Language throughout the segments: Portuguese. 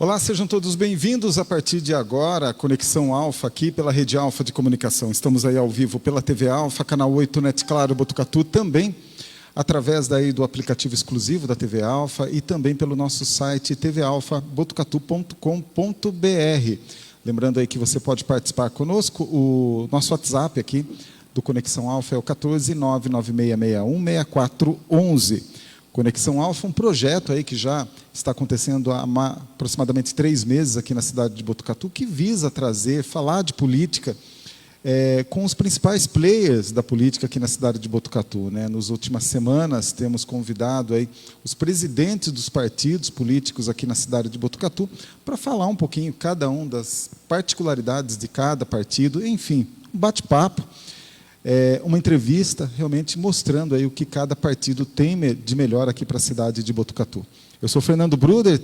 Olá, sejam todos bem-vindos a partir de agora, Conexão Alfa aqui pela Rede Alfa de Comunicação. Estamos aí ao vivo pela TV Alfa, canal 8, Net Claro, Botucatu, também através daí do aplicativo exclusivo da TV Alfa e também pelo nosso site tvalfabotucatu.com.br. Lembrando aí que você pode participar conosco, o nosso WhatsApp aqui do Conexão Alfa é o 14996616411. Conexão Alfa, um projeto aí que já está acontecendo há aproximadamente 3 meses aqui na cidade de Botucatu, que visa falar de política com os principais players da política aqui na cidade de Botucatu, né? Nas últimas semanas temos convidado aí os presidentes dos partidos políticos aqui na cidade de Botucatu para falar um pouquinho cada um das particularidades de cada partido, enfim, um bate-papo. Uma entrevista realmente mostrando aí o que cada partido tem de melhor aqui para a cidade de Botucatu. Eu sou Fernando Bruder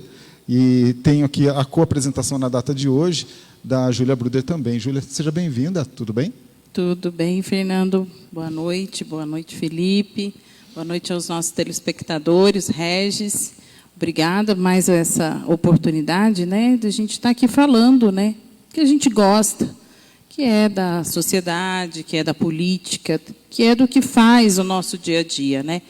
e tenho aqui a co-apresentação na data de hoje da Júlia Bruder também. Júlia, seja bem-vinda, tudo bem? Tudo bem, Fernando. Boa noite, Felipe. Boa noite aos nossos telespectadores, Regis. Obrigada mais essa oportunidade, né, de a gente estar aqui falando, né, que a gente gosta, que é da sociedade, que é da política, que é do que faz o nosso dia a dia, né?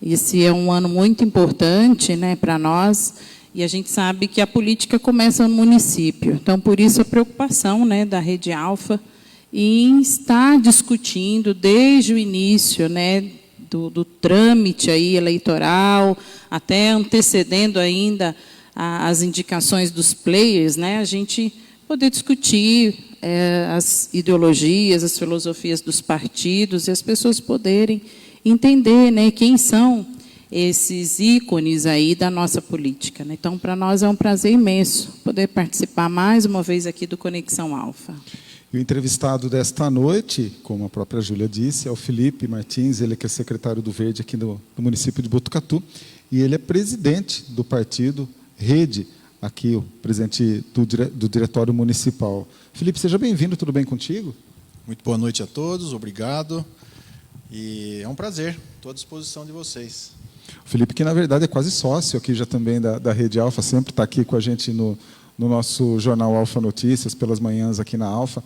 Esse é um ano muito importante, né, para nós, e a gente sabe que a política começa no município. Então, por isso a preocupação, né, da Rede Alfa em estar discutindo desde o início, né, do trâmite aí eleitoral, até antecedendo ainda as indicações dos players, né, a gente poder discutir as ideologias, as filosofias dos partidos e as pessoas poderem entender, né, quem são esses ícones aí da nossa política, né? Então, para nós é um prazer imenso poder participar mais uma vez aqui do Conexão Alfa. E o entrevistado desta noite, como a própria Júlia disse, é o Felipe Martins, ele que é secretário do Verde aqui do município de Botucatu, e ele é presidente do partido Rede, aqui o presidente do Diretório Municipal. Felipe, seja bem-vindo, tudo bem contigo? Muito boa noite a todos, obrigado. E é um prazer, estou à disposição de vocês. O Felipe, que na verdade é quase sócio aqui já também da Rede Alfa, sempre está aqui com a gente no nosso jornal Alfa Notícias, pelas manhãs aqui na Alfa,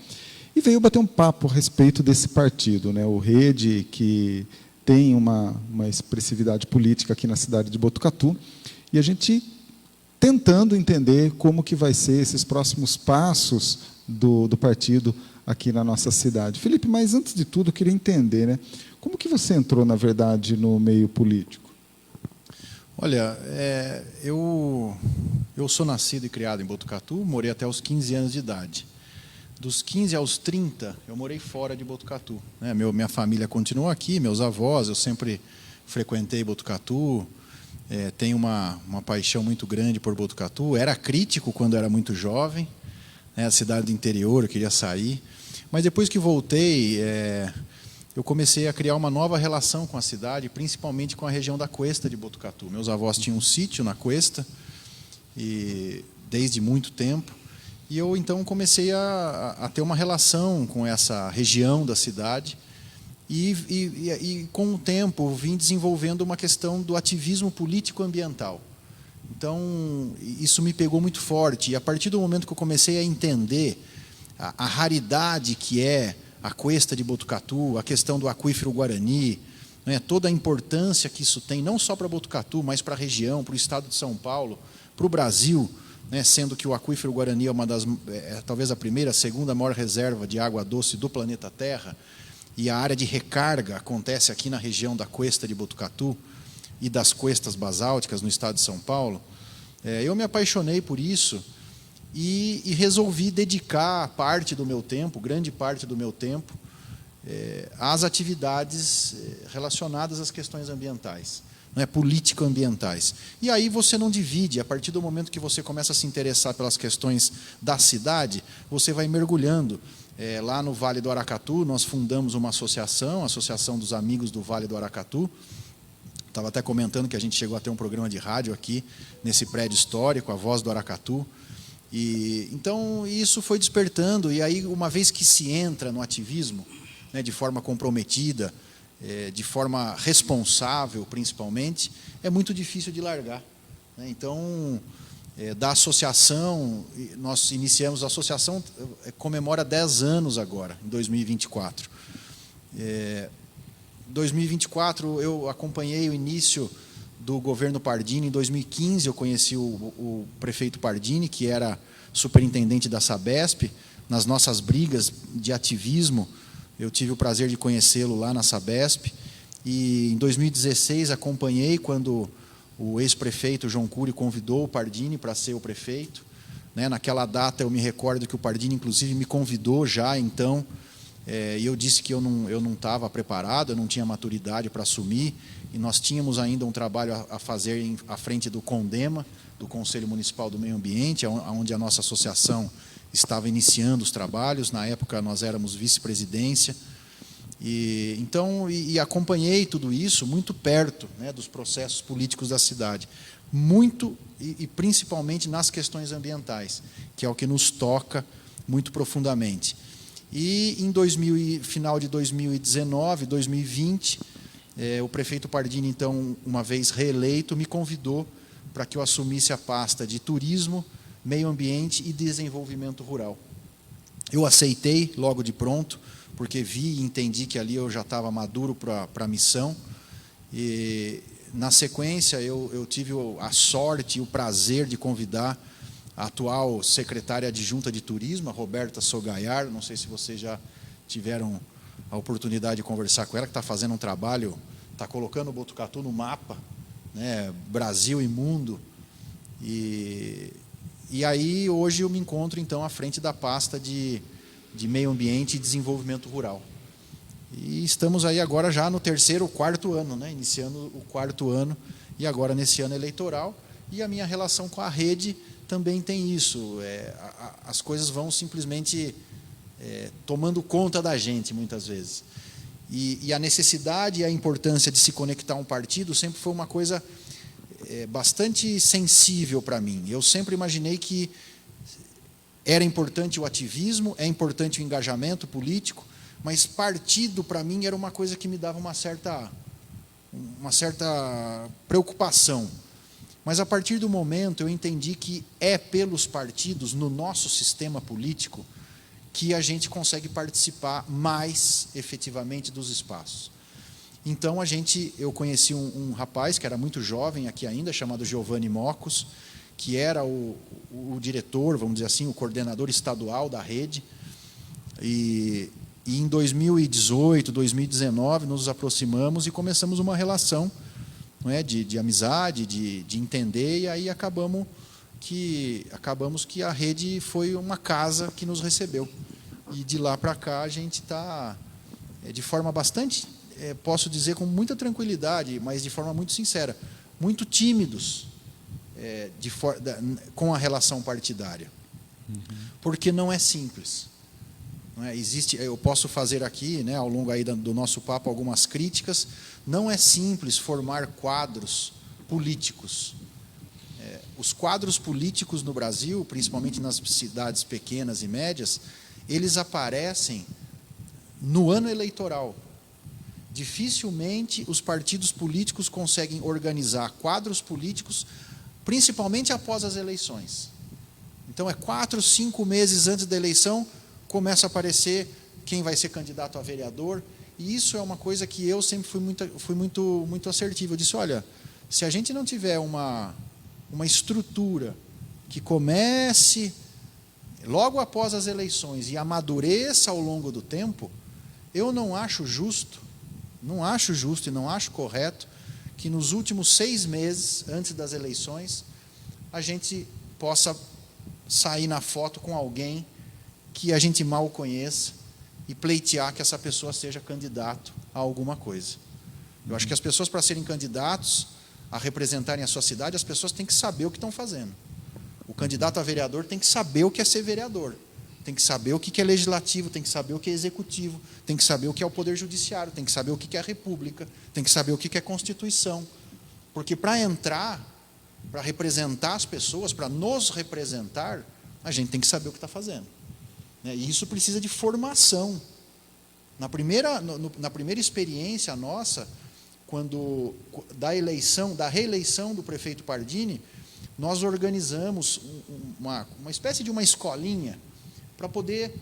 e veio bater um papo a respeito desse partido, né? O Rede, que tem uma expressividade política aqui na cidade de Botucatu, e a gente tentando entender como que vai ser esses próximos passos do partido aqui na nossa cidade. Felipe, mas antes de tudo, eu queria entender, né, como que você entrou, na verdade, no meio político? Olha, eu sou nascido e criado em Botucatu, morei até os 15 anos de idade. Dos 15 aos 30, eu morei fora de Botucatu, né? Minha família continuou aqui, meus avós, eu sempre frequentei Botucatu, tenho uma paixão muito grande por Botucatu. Era crítico quando era muito jovem, né, a cidade do interior, eu queria sair. Mas depois que voltei, eu comecei a criar uma nova relação com a cidade, principalmente com a região da Cuesta de Botucatu. Meus avós tinham um sítio na Cuesta, e desde muito tempo. E eu, então, comecei a ter uma relação com essa região da cidade. E com o tempo, vim desenvolvendo uma questão do ativismo político-ambiental. Então, isso me pegou muito forte. E, a partir do momento que eu comecei a entender a raridade que é a Cuesta de Botucatu, a questão do aquífero Guarani, né, toda a importância que isso tem, não só para Botucatu, mas para a região, para o estado de São Paulo, para o Brasil, né, sendo que o aquífero Guarani é talvez a primeira, a segunda maior reserva de água doce do planeta Terra, e a área de recarga acontece aqui na região da Cuesta de Botucatu e das cuestas basálticas no estado de São Paulo. Eu me apaixonei por isso e resolvi dedicar parte do meu tempo, grande parte do meu tempo, às atividades relacionadas às questões ambientais, né, político-ambientais. E aí você não divide, a partir do momento que você começa a se interessar pelas questões da cidade, você vai mergulhando. Lá no Vale do Aracatu, nós fundamos uma associação, a Associação dos Amigos do Vale do Aracatu. Estava até comentando que a gente chegou a ter um programa de rádio aqui, nesse prédio histórico, a Voz do Aracatu. E então, isso foi despertando, e aí, uma vez que se entra no ativismo, né, de forma comprometida, de forma responsável, principalmente, é muito difícil de largar, né? Então, da associação. Nós iniciamos a associação, comemora 10 anos agora, em 2024. Em 2024, eu acompanhei o início do governo Pardini. Em 2015, eu conheci o prefeito Pardini, que era superintendente da Sabesp. Nas nossas brigas de ativismo, eu tive o prazer de conhecê-lo lá na Sabesp. E em 2016, acompanhei quando o ex-prefeito João Cury convidou o Pardini para ser o prefeito. Naquela data, eu me recordo que o Pardini, inclusive, me convidou já, então, e eu disse que eu não estava preparado, eu não tinha maturidade para assumir, e nós tínhamos ainda um trabalho a fazer à frente do CONDEMA, do Conselho Municipal do Meio Ambiente, onde a nossa associação estava iniciando os trabalhos. Na época, nós éramos vice-presidência. Então, acompanhei tudo isso muito perto, dos processos políticos da cidade, muito e principalmente nas questões ambientais, que é o que nos toca muito profundamente. E em final de 2019, 2020, o prefeito Pardini, então, uma vez reeleito, me convidou para que eu assumisse a pasta de turismo, meio ambiente e desenvolvimento rural. Eu aceitei logo de pronto, porque vi e entendi que ali eu já estava maduro para a missão. E, na sequência, eu tive a sorte e o prazer de convidar a atual secretária adjunta de turismo, a Roberta Sogaiar. Não sei se vocês já tiveram a oportunidade de conversar com ela, que está fazendo um trabalho, está colocando o Botucatu no mapa, Brasil e mundo. E aí, hoje, eu me encontro, então, à frente da pasta de meio ambiente e desenvolvimento rural. E estamos aí agora já no 3º ou 4º ano, iniciando o 4º ano, e agora nesse ano eleitoral. E a minha relação com a rede também tem isso. As coisas vão simplesmente tomando conta da gente, muitas vezes. E a necessidade e a importância de se conectar a um partido sempre foi uma coisa bastante sensível para mim. Eu sempre imaginei que era importante o ativismo, é importante o engajamento político, mas partido, para mim, era uma coisa que me dava uma certa preocupação. Mas, a partir do momento, eu entendi que é pelos partidos, no nosso sistema político, que a gente consegue participar mais efetivamente dos espaços. Então, eu conheci um rapaz que era muito jovem aqui ainda, chamado Giovanni Mocos, que era o diretor, vamos dizer assim, o coordenador estadual da rede. E em 2018, 2019, nos aproximamos e começamos uma relação, de amizade, de entender, e aí acabamos que a rede foi uma casa que nos recebeu. E de lá para cá a gente está, de forma bastante, posso dizer com muita tranquilidade, mas de forma muito sincera, muito tímidos, com a relação partidária, porque não é simples. Eu posso fazer aqui, ao longo aí do nosso papo, algumas críticas. Não é simples formar quadros políticos. Os quadros políticos no Brasil, principalmente nas cidades pequenas e médias, eles aparecem no ano eleitoral. Dificilmente os partidos políticos conseguem organizar quadros políticos, principalmente após as eleições. Então, 4, 5 meses antes da eleição, começa a aparecer quem vai ser candidato a vereador, e isso é uma coisa que eu sempre fui muito assertivo. Eu disse, olha, se a gente não tiver uma estrutura que comece logo após as eleições e amadureça ao longo do tempo, eu não acho justo e não acho correto que nos últimos 6 meses, antes das eleições, a gente possa sair na foto com alguém que a gente mal conheça e pleitear que essa pessoa seja candidato a alguma coisa. Eu acho que as pessoas, para serem candidatos a representarem a sua cidade, as pessoas têm que saber o que estão fazendo. O candidato a vereador tem que saber o que é ser vereador, tem que saber o que é legislativo, tem que saber o que é executivo, tem que saber o que é o poder judiciário, tem que saber o que é a república, tem que saber o que é Constituição. Porque para entrar, para representar as pessoas, para nos representar, a gente tem que saber o que está fazendo. E isso precisa de formação. Na primeira experiência nossa, da reeleição do prefeito Pardini, nós organizamos uma espécie de uma escolinha para poder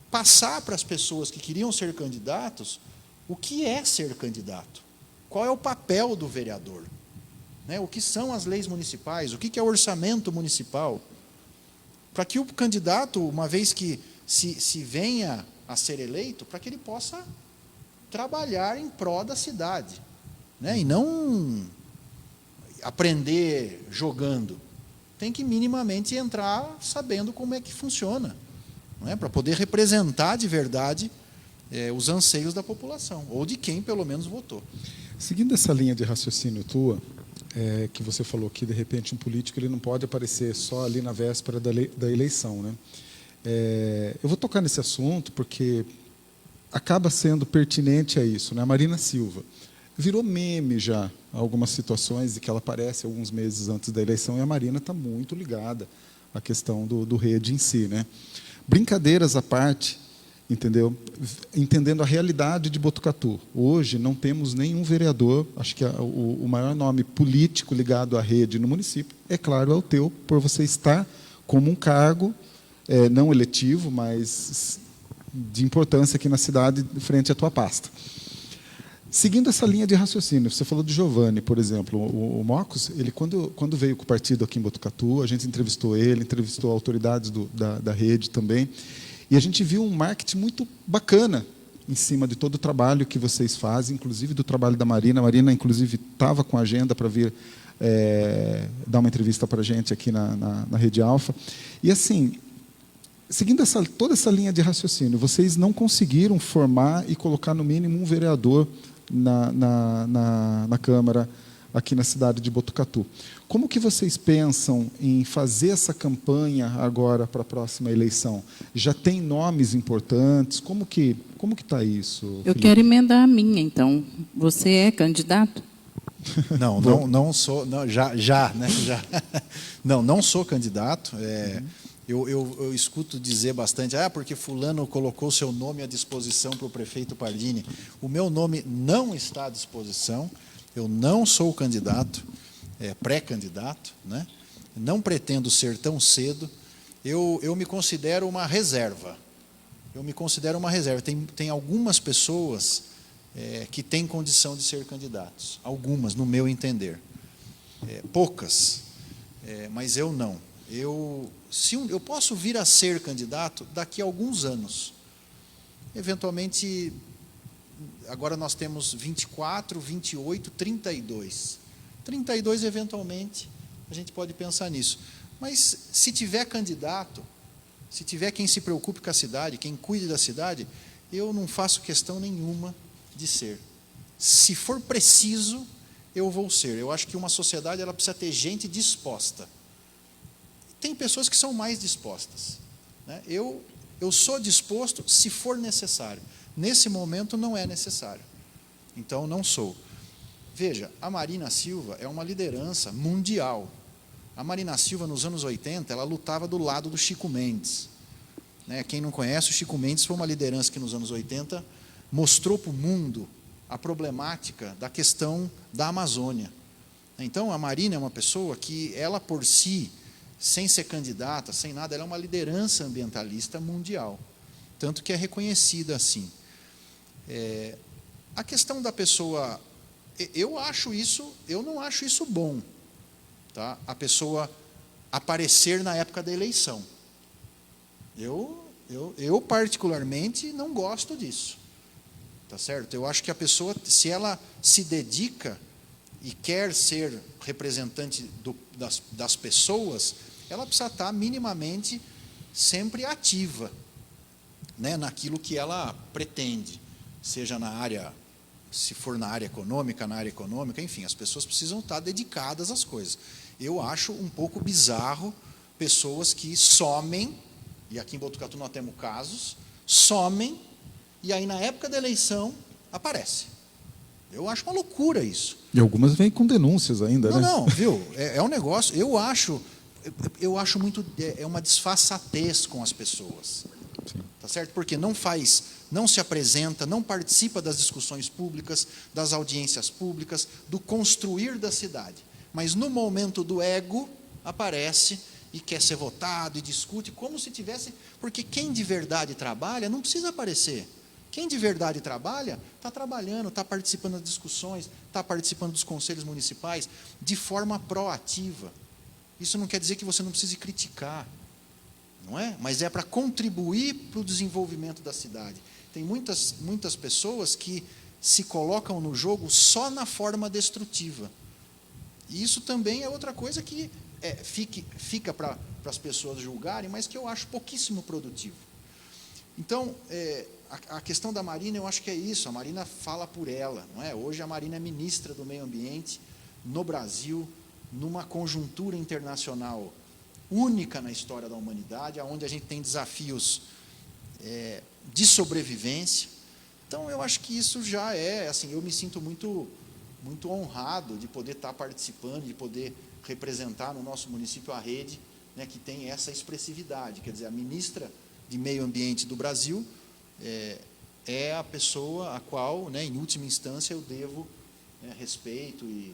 passar para as pessoas que queriam ser candidatos o que é ser candidato, qual é o papel do vereador, né? O que são as leis municipais, o que é o orçamento municipal, para que o candidato, uma vez que se venha a ser eleito, para que ele possa trabalhar em prol da cidade, né? E não aprender jogando. Tem que minimamente entrar sabendo como é que funciona, não é? Para poder representar de verdade os anseios da população, ou de quem pelo menos votou. Seguindo essa linha de raciocínio tua, que você falou que, de repente, um político ele não pode aparecer só ali na véspera da eleição, né? Eu vou tocar nesse assunto porque acaba sendo pertinente a isso, né? A Marina Silva virou meme já algumas situações de que ela aparece alguns meses antes da eleição, e a Marina está muito ligada à questão do rede em si, né? Brincadeiras à parte, entendeu? Entendendo a realidade de Botucatu. Hoje não temos nenhum vereador, acho que o maior nome político ligado à rede no município, é claro, é o teu, por você estar como um cargo, não eletivo, mas de importância aqui na cidade, frente à tua pasta. Seguindo essa linha de raciocínio, você falou de Giovanni, por exemplo. O Mocos, ele, quando veio com o partido aqui em Botucatu, a gente entrevistou ele, entrevistou autoridades da rede também, e a gente viu um marketing muito bacana em cima de todo o trabalho que vocês fazem, inclusive do trabalho da Marina. A Marina, inclusive, estava com a agenda para vir dar uma entrevista para a gente aqui na Rede Alfa. E, assim, seguindo toda essa linha de raciocínio, vocês não conseguiram formar e colocar, no mínimo, um vereador na Câmara aqui na cidade de Botucatu. Como que vocês pensam em fazer essa campanha agora para a próxima eleição? Já tem nomes importantes? Como que está isso, Eu Felipe? quero emendar a minha, então. Você é candidato? Não sou, não, né? Não sou candidato. Eu escuto dizer bastante, porque fulano colocou seu nome à disposição para o prefeito Pardini. O meu nome não está à disposição, eu não sou candidato, pré-candidato, né? Não pretendo ser tão cedo, eu me considero uma reserva. Tem algumas pessoas que têm condição de ser candidatos, algumas, no meu entender. Poucas, mas eu não. Eu posso vir a ser candidato daqui a alguns anos. Eventualmente, agora nós temos 24, 28, 32. 32, eventualmente, a gente pode pensar nisso. Mas, se tiver candidato, se tiver quem se preocupe com a cidade, quem cuide da cidade, eu não faço questão nenhuma de ser. Se for preciso, eu vou ser. Eu acho que uma sociedade ela precisa ter gente disposta. Tem pessoas que são mais dispostas, né? Eu sou disposto se for necessário. Nesse momento não é necessário. Então não sou. Veja, a Marina Silva é uma liderança mundial. A Marina Silva, nos anos 80, ela lutava do lado do Chico Mendes, né? Quem não conhece, o Chico Mendes foi uma liderança que nos anos 80 mostrou para o mundo a problemática da questão da Amazônia. Então a Marina é uma pessoa que ela por si, sem ser candidata, sem nada, ela é uma liderança ambientalista mundial, tanto que é reconhecida assim. A questão da pessoa, eu não acho isso bom, tá? A pessoa aparecer na época da eleição. Eu particularmente não gosto disso, tá certo? Eu acho que a pessoa, se ela se dedica e quer ser representante das pessoas, ela precisa estar minimamente sempre ativa, né, naquilo que ela pretende, seja na área, se for na área econômica, enfim, as pessoas precisam estar dedicadas às coisas. Eu acho um pouco bizarro pessoas que somem, e aqui em Botucatu nós temos casos, somem, e aí na época da eleição aparece. Eu acho uma loucura isso. E algumas vêm com denúncias ainda, né? Não, viu? É um negócio, eu acho muito, uma disfarçatez com as pessoas. Sim. Tá certo? Porque não se apresenta, não participa das discussões públicas, das audiências públicas, do construir da cidade. mas no momento do ego aparece e quer ser votado e discute como se tivesse, porque quem de verdade trabalha não precisa aparecer. Quem de verdade trabalha, está trabalhando, está participando das discussões, está participando dos conselhos municipais de forma proativa. Isso não quer dizer que você não precise criticar, não é? Mas é para contribuir para o desenvolvimento da cidade. Tem muitas pessoas que se colocam no jogo só na forma destrutiva. E isso também é outra coisa que fica para as pessoas julgarem, mas que eu acho pouquíssimo produtivo. Então, a questão da Marina, eu acho que é isso, a Marina fala por ela, não é? Hoje a Marina é ministra do Meio Ambiente no Brasil, numa conjuntura internacional única na história da humanidade, onde a gente tem desafios de sobrevivência. Então, eu acho que isso já assim, eu me sinto muito honrado de poder estar participando, de poder representar no nosso município a rede, né, que tem essa expressividade. Quer dizer, a ministra de Meio Ambiente do Brasil é a pessoa a qual, né, em última instância, eu devo respeito e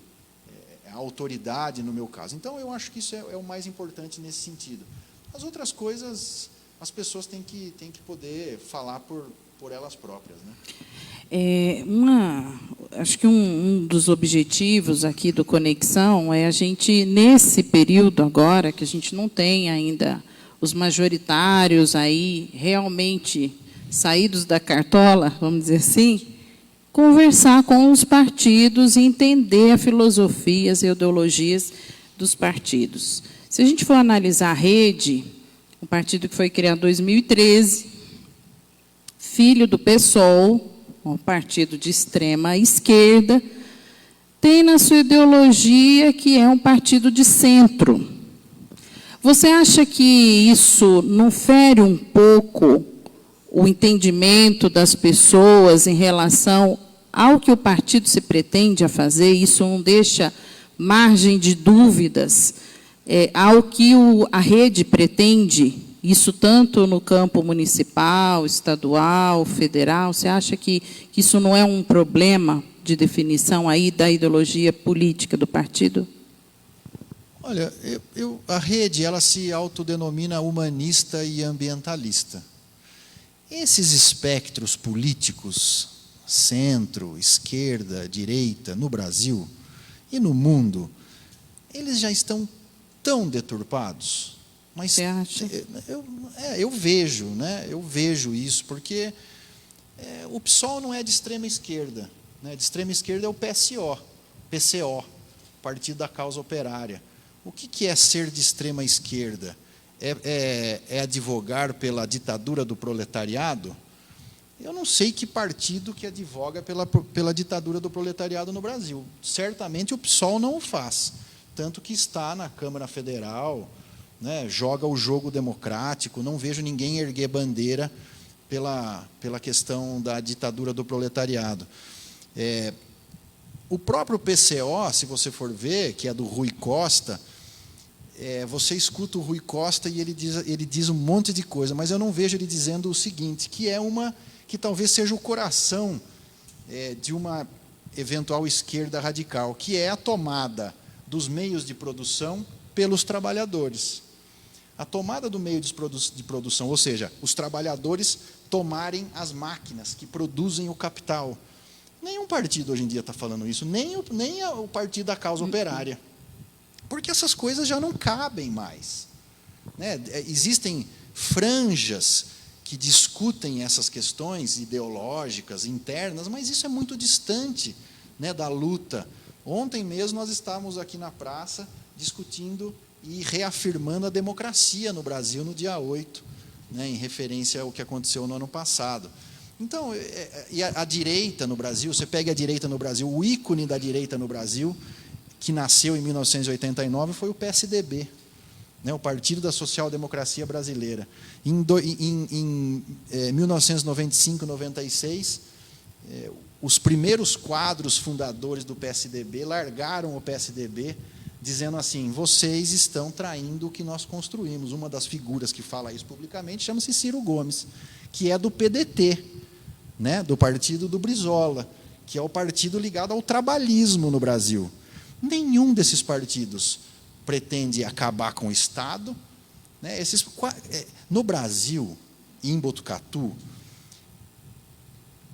a autoridade no meu caso. Então, eu acho que isso é o mais importante nesse sentido. As outras coisas, as pessoas têm que poder falar por elas próprias, né? Acho que um dos objetivos aqui do Conexão é a gente, nesse período agora, que a gente não tem ainda os majoritários aí realmente saídos da cartola, vamos dizer assim, conversar com os partidos e entender a filosofia, as ideologias dos partidos. Se a gente for analisar a rede, um partido que foi criado em 2013, filho do PSOL, um partido de extrema esquerda, tem na sua ideologia que é um partido de centro. Você acha que isso não fere um pouco o entendimento das pessoas em relação ao que o partido se pretende a fazer? Isso não deixa margem de dúvidas ao que a rede pretende? Isso tanto no campo municipal, estadual, federal. Você acha que isso não é um problema de definição aí da ideologia política do partido? Olha, a rede ela se autodenomina humanista e ambientalista. Esses espectros políticos, centro, esquerda, direita, no Brasil e no mundo, eles já estão tão deturpados. Mas você acha? Eu vejo, né? Eu vejo isso, porque o PSOL não é de extrema esquerda, né? De extrema esquerda é o PCO, Partido da Causa Operária. O que é ser de extrema esquerda? É advogar pela ditadura do proletariado? Eu não sei que partido que advoga pela ditadura do proletariado no Brasil. Certamente o PSOL não o faz, tanto que está na Câmara Federal, né, joga o jogo democrático. Não vejo ninguém erguer bandeira pela questão da ditadura do proletariado. O próprio PCO, se você for ver, que é do Rui Costa, você escuta o Rui Costa e ele diz um monte de coisa, mas eu não vejo ele dizendo o seguinte, que talvez seja o coração de uma eventual esquerda radical, que é a tomada dos meios de produção pelos trabalhadores. A tomada do meio de produção, ou seja, os trabalhadores tomarem as máquinas que produzem o capital. Nenhum partido hoje em dia está falando isso, nem o Partido da Causa Operária. Porque essas coisas já não cabem mais, né? Existem franjas que discutem essas questões ideológicas, internas, mas isso é muito distante, né, da luta. Ontem mesmo nós estávamos aqui na praça discutindo e reafirmando a democracia no Brasil no dia 8, né, em referência ao que aconteceu no ano passado. Então, e a direita no Brasil, você pega a direita no Brasil, o ícone da direita no Brasil, que nasceu em 1989, foi o PSDB, né, o Partido da Social Democracia Brasileira. Em 1995, 96, os primeiros quadros fundadores do PSDB largaram o PSDB, dizendo assim: vocês estão traindo o que nós construímos. Uma das figuras que fala isso publicamente chama-se Ciro Gomes, que é do PDT, né, do partido do Brizola, que é o partido ligado ao trabalhismo no Brasil. Nenhum desses partidos pretende acabar com o Estado, né? No Brasil, em Botucatu,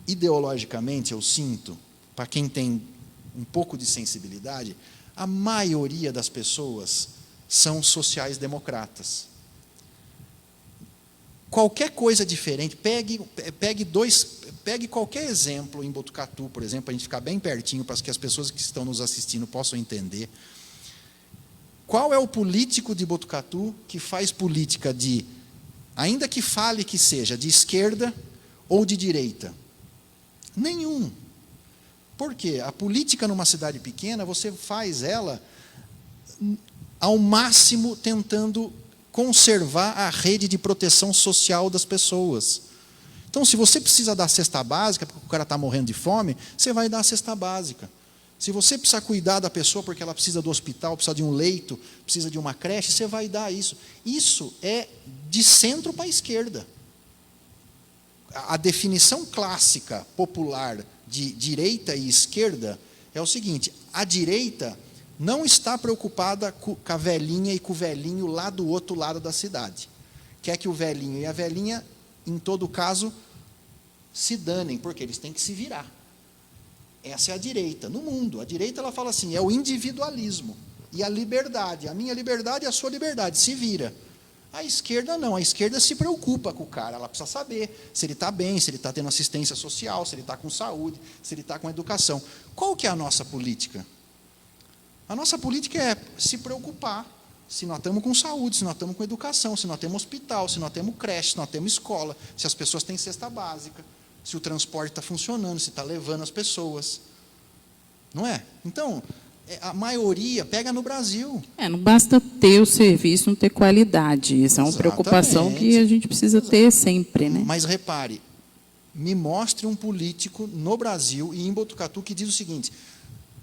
ideologicamente, eu sinto, para quem tem um pouco de sensibilidade, a maioria das pessoas são sociais-democratas. Qualquer coisa diferente, pegue qualquer exemplo em Botucatu, por exemplo, para a gente ficar bem pertinho, para que as pessoas que estão nos assistindo possam entender. Qual é o político de Botucatu que faz política de, ainda que fale que seja de esquerda ou de direita? Nenhum. Por quê? A política numa cidade pequena, você faz ela ao máximo tentando conservar a rede de proteção social das pessoas. Então, se você precisa dar cesta básica, porque o cara está morrendo de fome, você vai dar a cesta básica. Se você precisa cuidar da pessoa porque ela precisa do hospital, precisa de um leito, precisa de uma creche, você vai dar isso. Isso é de centro para a esquerda. A definição clássica, popular, de direita e esquerda é o seguinte: a direita não está preocupada com a velhinha e com o velhinho lá do outro lado da cidade. Quer que o velhinho e a velhinha, em todo caso, se danem, porque eles têm que se virar. Essa é a direita. No mundo, a direita ela fala assim, é o individualismo e a liberdade. A minha liberdade e a sua liberdade. Se vira. A esquerda não. A esquerda se preocupa com o cara. Ela precisa saber se ele está bem, se ele está tendo assistência social, se ele está com saúde, se ele está com educação. Qual que é a nossa política? A nossa política é se preocupar se nós estamos com saúde, se nós estamos com educação, se nós temos hospital, se nós temos creche, se nós temos escola, se as pessoas têm cesta básica, se o transporte está funcionando, se está levando as pessoas. Não é? Então, a maioria pega no Brasil. Não basta ter o serviço, não ter qualidade. Essa é uma preocupação que a gente precisa ter sempre, né? Mas repare, me mostre um político no Brasil e em Botucatu que diz o seguinte: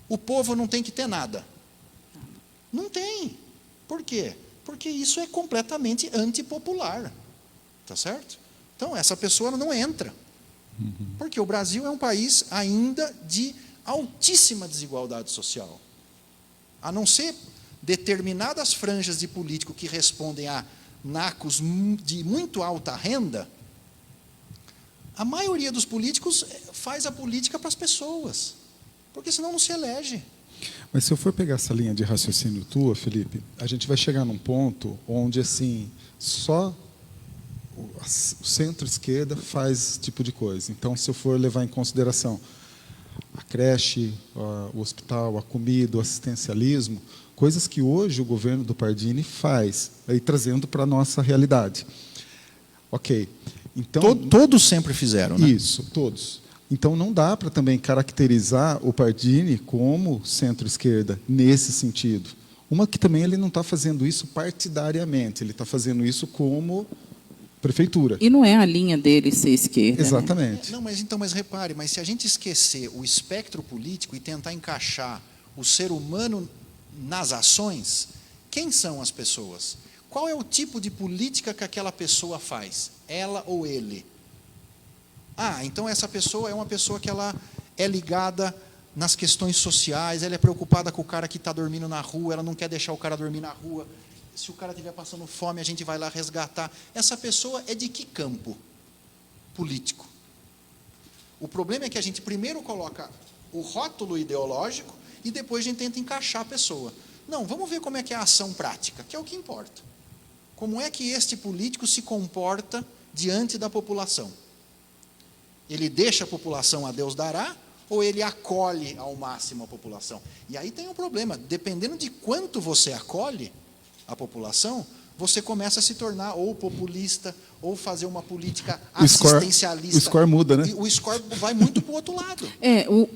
o povo não tem que ter nada. Não tem. Por quê? Porque isso é completamente antipopular. Tá certo? Então, essa pessoa não entra. Porque o Brasil é um país ainda de altíssima desigualdade social. A não ser determinadas franjas de político que respondem a nacos de muito alta renda, a maioria dos políticos faz a política para as pessoas, porque senão não se elege. Mas se eu for pegar essa linha de raciocínio tua, Felipe, a gente vai chegar num ponto onde assim só o centro-esquerda faz esse tipo de coisa. Então, se eu for levar em consideração a creche, o hospital, a comida, o assistencialismo, coisas que hoje o governo do Pardini faz, aí trazendo para a nossa realidade. Ok. Então, todos sempre fizeram, né? Isso, todos. Então, não dá para também caracterizar o Pardini como centro-esquerda nesse sentido. Uma que também ele não está fazendo isso partidariamente, ele está fazendo isso como prefeitura. E não é a linha dele ser esquerda. Exatamente. Né? Não, mas repare, mas se a gente esquecer o espectro político e tentar encaixar o ser humano nas ações, quem são as pessoas? Qual é o tipo de política que aquela pessoa faz? Ela ou ele? Então essa pessoa é uma pessoa que ela é ligada nas questões sociais, ela é preocupada com o cara que está dormindo na rua, ela não quer deixar o cara dormir na rua. Se o cara estiver passando fome, a gente vai lá resgatar. Essa pessoa é de que campo político? O problema é que a gente primeiro coloca o rótulo ideológico e depois a gente tenta encaixar a pessoa. Não, vamos ver como é que é a ação prática, que é o que importa. Como é que este político se comporta diante da população? Ele deixa a população a Deus dará ou ele acolhe ao máximo a população? E aí tem um problema, dependendo de quanto você acolhe a população, você começa a se tornar ou populista, ou fazer uma política assistencialista. O score muda, né? E o score vai muito para o outro lado.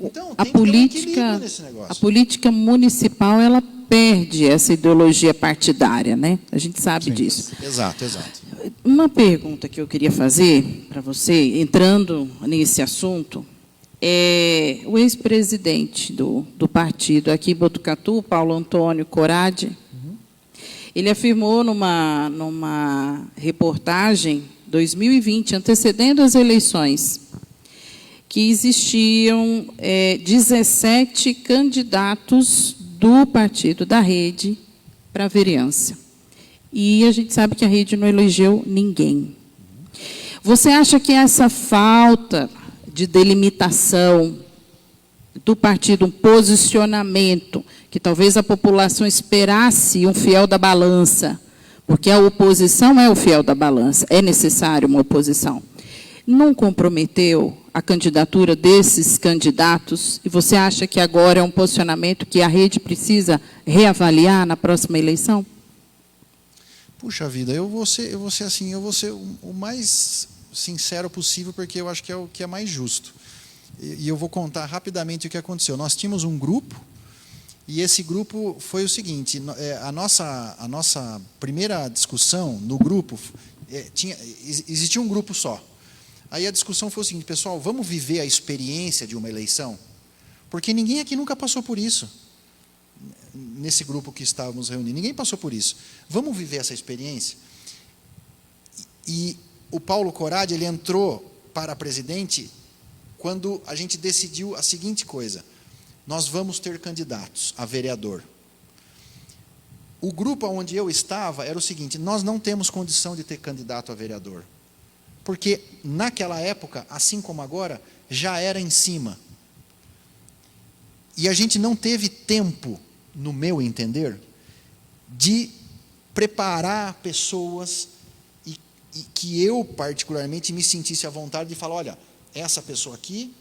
Então, a tem que ter um equilíbrio nesse negócio. A política municipal, ela perde essa ideologia partidária, né? A gente sabe disso. Exato. Uma pergunta que eu queria fazer para você, entrando nesse assunto, o ex-presidente do partido aqui em Botucatu, Paulo Antônio Corradi, ele afirmou numa reportagem 2020, antecedendo as eleições, que existiam 17 candidatos do partido da Rede para a vereança. E a gente sabe que a Rede não elegeu ninguém. Você acha que essa falta de delimitação do partido, um posicionamento, que talvez a população esperasse um fiel da balança, porque a oposição é o fiel da balança, é necessário uma oposição, não comprometeu a candidatura desses candidatos? E você acha que agora é um posicionamento que a Rede precisa reavaliar na próxima eleição? Puxa vida, eu vou ser o mais sincero possível, porque eu acho que é o que é mais justo. E eu vou contar rapidamente o que aconteceu. Nós tínhamos um grupo, e esse grupo foi o seguinte: a nossa primeira discussão no grupo, existia um grupo só. Aí a discussão foi o seguinte: pessoal, vamos viver a experiência de uma eleição? Porque ninguém aqui nunca passou por isso. Nesse grupo que estávamos reunindo, ninguém passou por isso. Vamos viver essa experiência? E o Paulo Corradi, ele entrou para presidente quando a gente decidiu a seguinte coisa: nós vamos ter candidatos a vereador. O grupo onde eu estava era o seguinte: nós não temos condição de ter candidato a vereador, porque naquela época, assim como agora, já era em cima. E a gente não teve tempo, no meu entender, de preparar pessoas e que eu, particularmente, me sentisse à vontade de falar: olha, essa pessoa aqui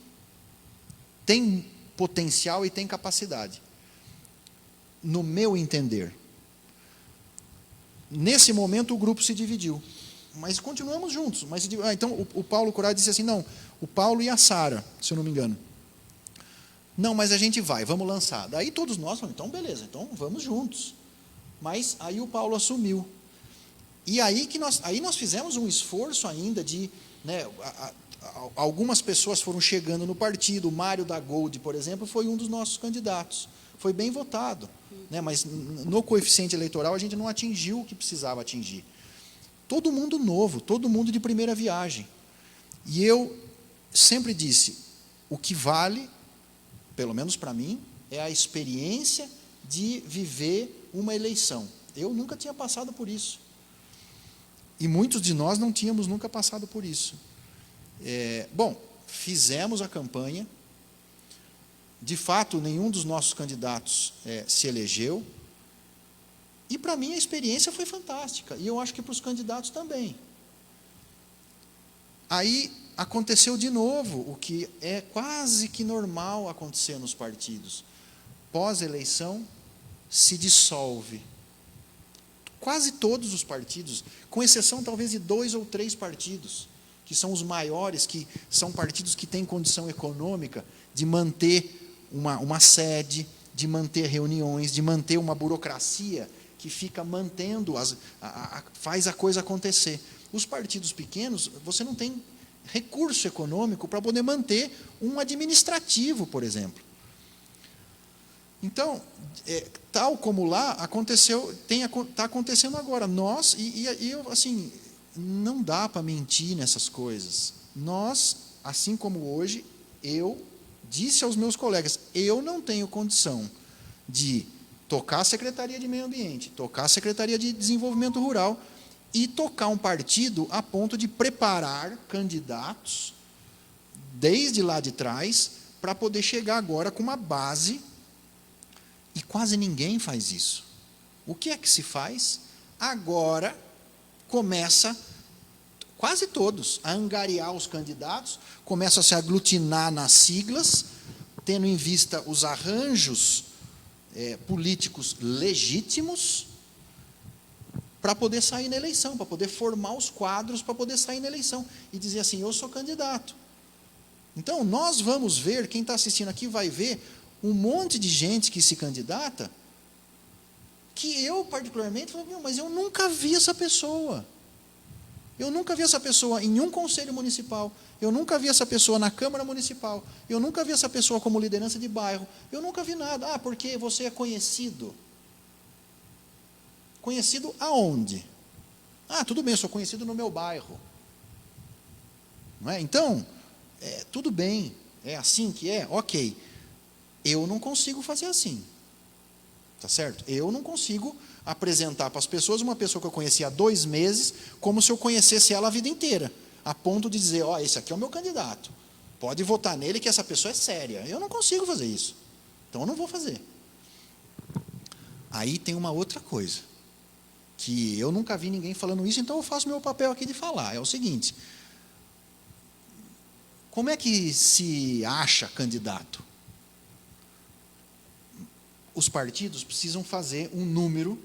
tem potencial e tem capacidade. No meu entender. Nesse momento, o grupo se dividiu. Mas continuamos juntos. Então, o Paulo Corradi disse assim: não, o Paulo e a Sara, se eu não me engano. Não, mas a gente vamos lançar. Daí todos nós falamos: então beleza, então vamos juntos. Mas aí o Paulo assumiu. E aí nós fizemos um esforço ainda de, né, algumas pessoas foram chegando no partido. O Mário da Gold, por exemplo, foi um dos nossos candidatos. Foi bem votado, né, mas no coeficiente eleitoral a gente não atingiu o que precisava atingir. Todo mundo novo, todo mundo de primeira viagem. E eu sempre disse: o que vale, pelo menos para mim, é a experiência de viver uma eleição. Eu nunca tinha passado por isso. E muitos de nós não tínhamos nunca passado por isso. Bom, fizemos a campanha. De fato, nenhum dos nossos candidatos se elegeu. E, para mim, a experiência foi fantástica. E eu acho que para os candidatos também. Aí aconteceu de novo o que é quase que normal acontecer nos partidos. Pós-eleição, se dissolve. Quase todos os partidos, com exceção talvez de 2 ou 3 partidos, que são os maiores, que são partidos que têm condição econômica de manter uma sede, de manter reuniões, de manter uma burocracia que fica mantendo, faz a coisa acontecer. Os partidos pequenos, você não tem recurso econômico para poder manter um administrativo, por exemplo. Então, tal como lá, está acontecendo agora. Nós, eu, assim, não dá para mentir nessas coisas. Nós, assim como hoje, eu disse aos meus colegas: eu não tenho condição de tocar a Secretaria de Meio Ambiente, tocar a Secretaria de Desenvolvimento Rural e tocar um partido a ponto de preparar candidatos desde lá de trás para poder chegar agora com uma base. E quase ninguém faz isso. O que é que se faz? Agora começa, quase todos, a angariar os candidatos, começam a se aglutinar nas siglas, tendo em vista os arranjos políticos legítimos, para poder sair na eleição, para poder formar os quadros, para poder sair na eleição, e dizer assim: eu sou candidato. Então, nós vamos ver, quem está assistindo aqui vai ver, um monte de gente que se candidata, que eu, particularmente, falo: mas eu nunca vi essa pessoa. Eu nunca vi essa pessoa em um conselho municipal, eu nunca vi essa pessoa na Câmara Municipal, eu nunca vi essa pessoa como liderança de bairro, eu nunca vi nada. Ah, porque você é conhecido. Conhecido aonde? Ah, tudo bem, eu sou conhecido no meu bairro. Não é? Então, tudo bem, é assim que é, ok. Eu não consigo fazer assim. Tá certo? Eu não consigo apresentar para as pessoas uma pessoa que eu conheci há 2 meses como se eu conhecesse ela a vida inteira, a ponto de dizer, ó, esse aqui é o meu candidato, pode votar nele que essa pessoa é séria. Eu não consigo fazer isso, então eu não vou fazer. Aí tem uma outra coisa, que eu nunca vi ninguém falando isso, então eu faço meu papel aqui de falar, é o seguinte: como é que se acha candidato? Os partidos precisam fazer um número,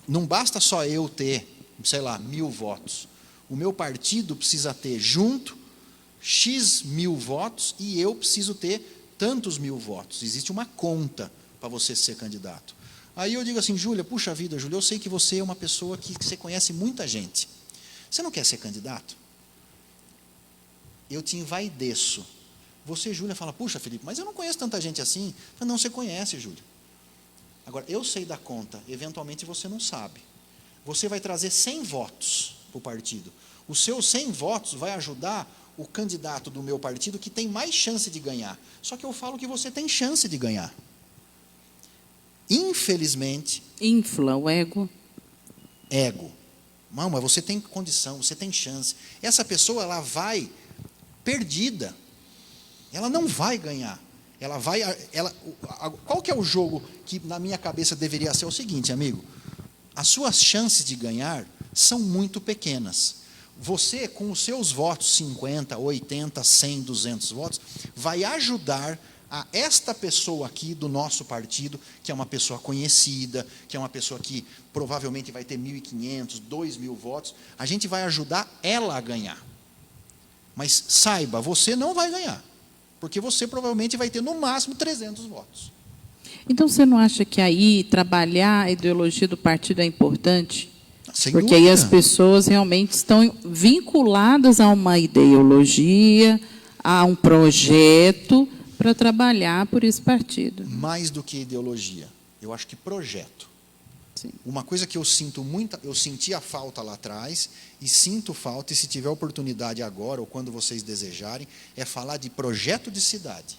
não basta só eu ter, sei lá, 1000 votos. O meu partido precisa ter junto X 1000 votos e eu preciso ter tantos 1000 votos. Existe uma conta para você ser candidato. Aí eu digo assim, Júlia, puxa vida, Júlia, eu sei que você é uma pessoa que você conhece muita gente. Você não quer ser candidato? Eu te envaideço. Você, Júlia, fala, puxa, Felipe, mas eu não conheço tanta gente assim. Eu falo, não, você conhece, Júlia. Agora, eu sei da conta, eventualmente você não sabe. Você vai trazer 100 votos para o partido. Os seus 100 votos vai ajudar o candidato do meu partido que tem mais chance de ganhar. Só que eu falo que você tem chance de ganhar. Infelizmente... Infla o ego. Ego. Não, mas você tem condição, você tem chance. Essa pessoa, ela vai perdida. Ela não vai ganhar. Qual que é o jogo que na minha cabeça deveria ser o seguinte, amigo? As suas chances de ganhar são muito pequenas. Você, com os seus votos, 50, 80, 100, 200 votos, vai ajudar a esta pessoa aqui do nosso partido, que é uma pessoa conhecida, que é uma pessoa que provavelmente vai ter 1.500, 2.000 votos, a gente vai ajudar ela a ganhar. Mas saiba, você não vai ganhar, porque você provavelmente vai ter no máximo 300 votos. Então, você não acha que aí trabalhar a ideologia do partido é importante? Sem porque dúvida. aí as pessoas realmente estão vinculadas a uma ideologia, a um projeto para trabalhar por esse partido. Mais do que ideologia, eu acho que projeto. Sim. Uma coisa que eu sinto muito, eu senti a falta lá atrás, e sinto falta, e se tiver oportunidade agora, ou quando vocês desejarem, é falar de projeto de cidade.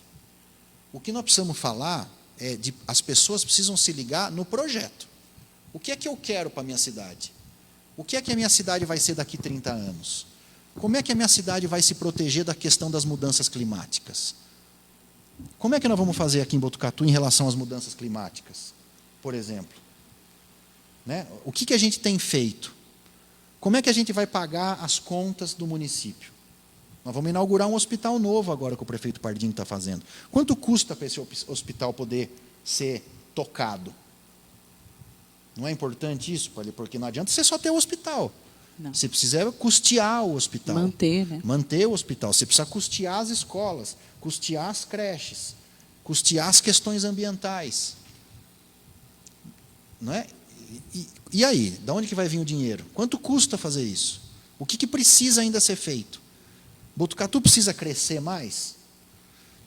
O que nós precisamos falar é de, as pessoas precisam se ligar no projeto. O que é que eu quero para a minha cidade? O que é que a minha cidade vai ser daqui 30 anos? Como é que a minha cidade vai se proteger da questão das mudanças climáticas? Como é que nós vamos fazer aqui em Botucatu em relação às mudanças climáticas, por exemplo? Né? O que a gente tem feito? Como é que a gente vai pagar as contas do município? Nós vamos inaugurar um hospital novo agora que o prefeito Pardinho está fazendo. Quanto custa para esse hospital poder ser tocado? Não é importante isso, porque não adianta você só ter o hospital. Não. Você precisa custear o hospital. Manter, né? Manter o hospital. Você precisa custear as escolas, custear as creches, custear as questões ambientais. Não é? E aí? De onde que vai vir o dinheiro? Quanto custa fazer isso? O que precisa ainda ser feito? Botucatu precisa crescer mais?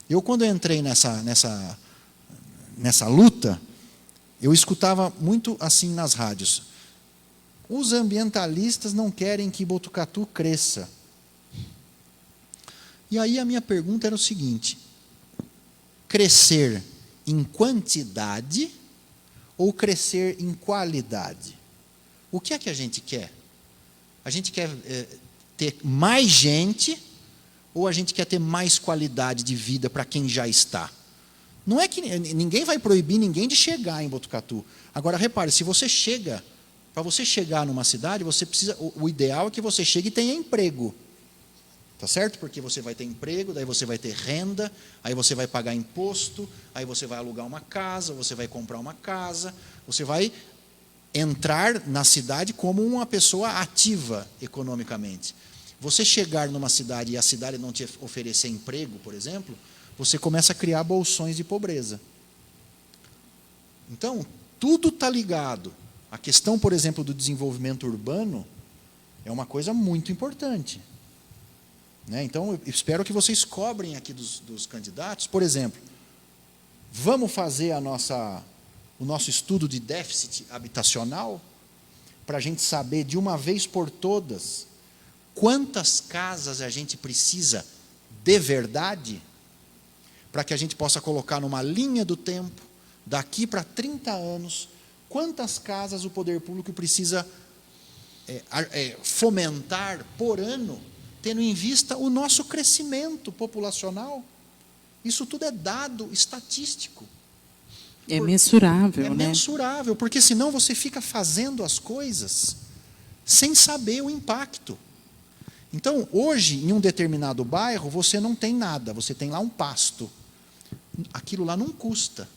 Eu, quando eu entrei nessa luta, eu escutava muito assim nas rádios. Os ambientalistas não querem que Botucatu cresça. E aí a minha pergunta era o seguinte: crescer em quantidade ou crescer em qualidade? O que é que a gente quer? A gente quer ter mais gente ou a gente quer ter mais qualidade de vida para quem já está? Não é que ninguém vai proibir ninguém de chegar em Botucatu. Agora, repare, se você chega, para você chegar numa cidade, você precisa, o ideal é que você chegue e tenha emprego. Tá certo? Porque você vai ter emprego, daí você vai ter renda, aí você vai pagar imposto, aí você vai alugar uma casa, você vai comprar uma casa, você vai entrar na cidade como uma pessoa ativa economicamente. Você chegar numa cidade e a cidade não te oferecer emprego, por exemplo, você começa a criar bolsões de pobreza. Então, tudo está ligado. A questão, por exemplo, do desenvolvimento urbano é uma coisa muito importante. Né? Então, eu espero que vocês cobrem aqui dos candidatos. Por exemplo, vamos fazer o nosso estudo de déficit habitacional para a gente saber, de uma vez por todas, quantas casas a gente precisa de verdade, para que a gente possa colocar numa linha do tempo, daqui para 30 anos, quantas casas o poder público precisa fomentar por ano, tendo em vista o nosso crescimento populacional. Isso tudo é dado estatístico. É mensurável, né? É mensurável, porque senão você fica fazendo as coisas sem saber o impacto. Então, hoje, em um determinado bairro, você não tem nada, você tem lá um pasto. Aquilo lá não custa.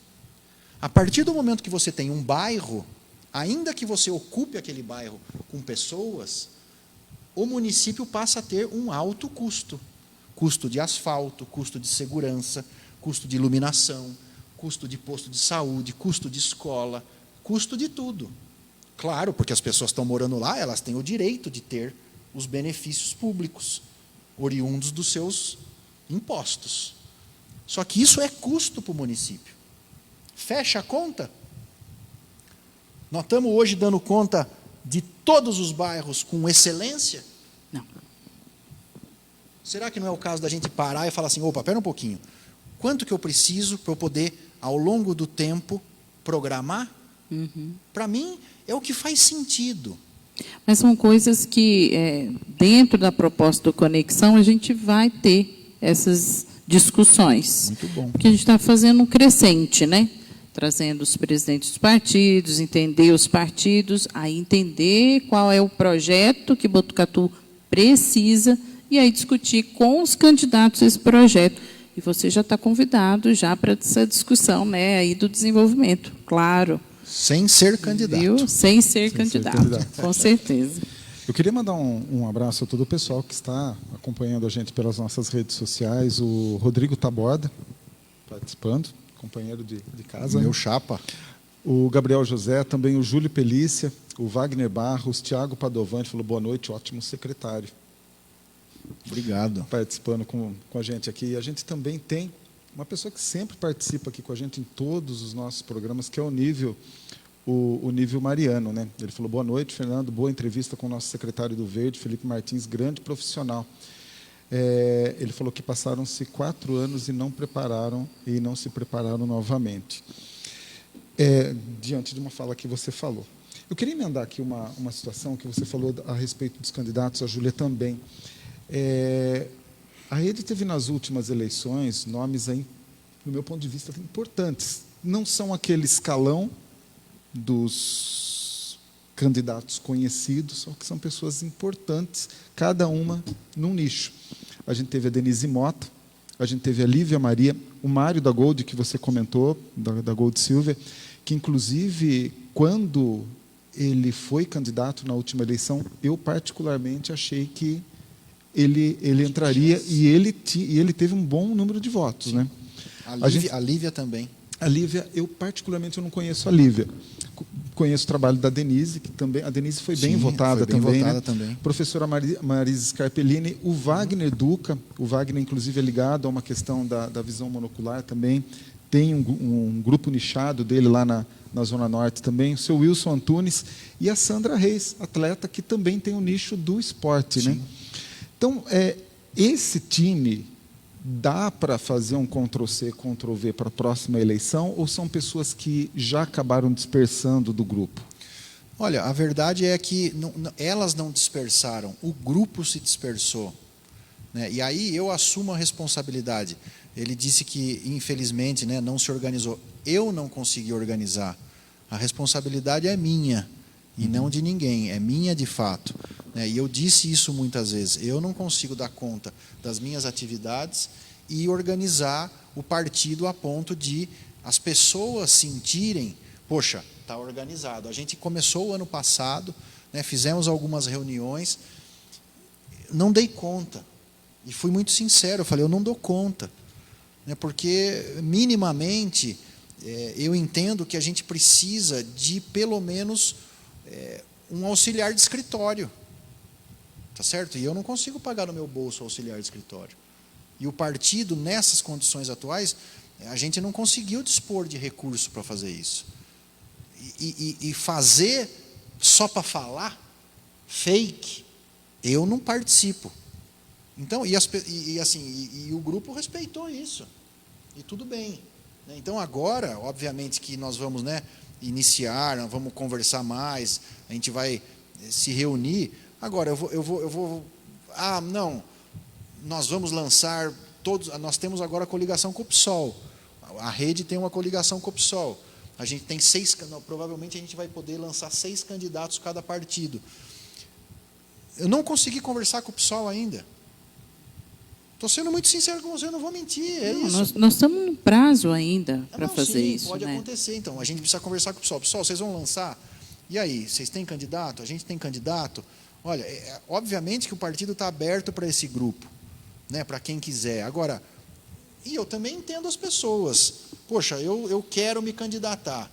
A partir do momento que você tem um bairro, ainda que você ocupe aquele bairro com pessoas, o município passa a ter um alto custo. Custo de asfalto, custo de segurança, custo de iluminação, custo de posto de saúde, custo de escola, custo de tudo. Claro, porque as pessoas estão morando lá, elas têm o direito de ter os benefícios públicos, oriundos dos seus impostos. Só que isso é custo para o município. Fecha a conta? Nós estamos hoje dando conta de todos os bairros com excelência? Não. Será que não é o caso da gente parar e falar assim, opa, espera um pouquinho, quanto que eu preciso para eu poder, ao longo do tempo, programar? Para mim, é o que faz sentido. Mas são coisas que, dentro da proposta do Conexão, a gente vai ter essas discussões. Muito bom. Porque a gente está fazendo um crescente, né? Trazendo os presidentes dos partidos, entender os partidos, aí entender qual é o projeto que Botucatu precisa e aí discutir com os candidatos esse projeto. E você já está convidado já para essa discussão, né, aí do desenvolvimento, claro. Sem ser candidato. Viu? Sem ser candidato, com certeza. Eu queria mandar um abraço a todo o pessoal que está acompanhando a gente pelas nossas redes sociais. O Rodrigo Taborda, participando, companheiro de casa. Meu chapa. O Gabriel José, também o Júlio Pelícia, o Wagner Barros, Tiago Padovani, falou boa noite, ótimo secretário. Obrigado. Participando com a gente aqui. E a gente também tem uma pessoa que sempre participa aqui com a gente em todos os nossos programas, que é o Nível Mariano, né? Ele falou, boa noite, Fernando, boa entrevista com o nosso secretário do Verde, Felipe Martins, grande profissional. Ele falou que passaram-se 4 anos e não se prepararam novamente. Diante de uma fala que você falou. Eu queria emendar aqui uma situação que você falou a respeito dos candidatos, a Júlia também. A rede teve nas últimas eleições nomes, aí, no meu ponto de vista, importantes. Não são aquele escalão dos candidatos conhecidos, só que são pessoas importantes, cada uma num nicho. A gente teve a Denise Mota, a gente teve a Lívia Maria, o Mário da Gold, que você comentou, da Gold Silver, que, inclusive, quando ele foi candidato na última eleição, eu particularmente achei que ele entraria e ele teve um bom número de votos, né? A Lívia também. A Lívia, eu particularmente não conheço a Lívia. Conheço o trabalho da Denise, que também a Denise foi bem votada também. Professora Marisa Scarpellini, o Wagner Duca, o Wagner inclusive é ligado a uma questão da visão monocular também, tem um grupo nichado dele lá na Zona Norte também, o seu Wilson Antunes e a Sandra Reis, atleta que também tem um nicho do esporte, né? Então, esse time dá para fazer um Ctrl-C, Ctrl-V para a próxima eleição, ou são pessoas que já acabaram dispersando do grupo? Olha, a verdade é que elas não dispersaram, o grupo se dispersou, né? E aí eu assumo a responsabilidade. Ele disse que, infelizmente, né, não se organizou. Eu não consegui organizar. A responsabilidade é minha e não de ninguém, é minha de fato. E eu disse isso muitas vezes, eu não consigo dar conta das minhas atividades e organizar o partido a ponto de as pessoas sentirem, poxa, está organizado. A gente começou o ano passado, né, fizemos algumas reuniões, não dei conta. E fui muito sincero, eu falei, eu não dou conta. Porque, minimamente, eu entendo que a gente precisa de, pelo menos, um auxiliar de escritório. Tá certo? E eu não consigo pagar no meu bolso o auxiliar de escritório. E o partido, nessas condições atuais, a gente não conseguiu dispor de recurso para fazer isso. E fazer só para falar, fake, eu não participo. Então, e o grupo respeitou isso. E tudo bem. Então, agora, obviamente que nós vamos, né, iniciar, nós vamos conversar mais, a gente vai se reunir. Agora, não, nós vamos lançar todos, nós temos agora a coligação com o PSOL, a rede tem uma coligação com o PSOL, a gente tem provavelmente a gente vai poder lançar 6 candidatos cada partido. Eu não consegui conversar com o PSOL ainda. Estou sendo muito sincero com você, eu não vou mentir, isso. Nós estamos no prazo ainda para fazer sim, isso. Pode né? acontecer, então. A gente precisa conversar com o PSOL. Pessoal, vocês vão lançar? E aí, vocês têm candidato? A gente tem candidato? Olha, obviamente que o partido está aberto para esse grupo, né, para quem quiser. Agora, e eu também entendo as pessoas. Poxa, eu quero me candidatar,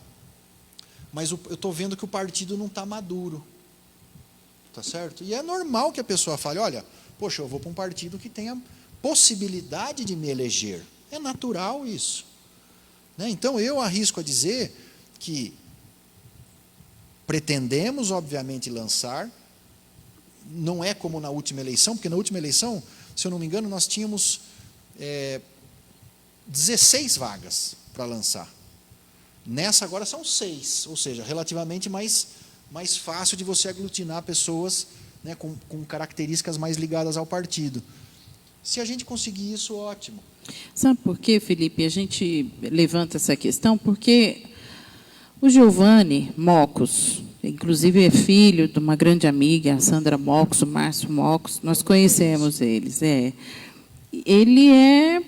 mas eu estou vendo que o partido não está maduro. Tá certo? E é normal que a pessoa fale, olha, poxa, eu vou para um partido que tenha possibilidade de me eleger. É natural isso. Né? Então, eu arrisco a dizer que pretendemos, obviamente, lançar, não é como na última eleição, porque na última eleição, se eu não me engano, nós tínhamos 16 vagas para lançar. Nessa agora são 6, ou seja, relativamente mais fácil de você aglutinar pessoas, né, com características mais ligadas ao partido. Se a gente conseguir isso, ótimo. Sabe por quê, Felipe? A gente levanta essa questão porque o Giovanni Mocos, inclusive é filho de uma grande amiga, a Sandra Mocos, o Márcio Mocos, nós conhecemos eles. Ele é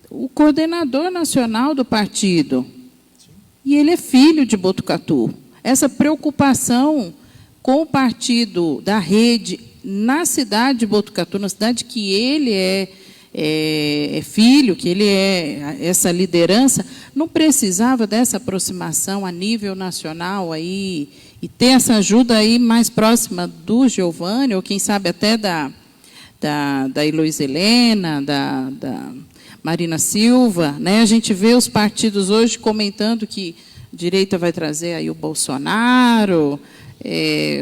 o coordenador nacional do partido. Sim. E ele é filho de Botucatu. Essa preocupação com o partido da rede na cidade de Botucatu, na cidade que ele é filho, que ele é essa liderança, não precisava dessa aproximação a nível nacional aí, e ter essa ajuda aí mais próxima do Giovanni, ou quem sabe até da Heloísa Helena, da Marina Silva, né? A gente vê os partidos hoje comentando que a direita vai trazer aí o Bolsonaro,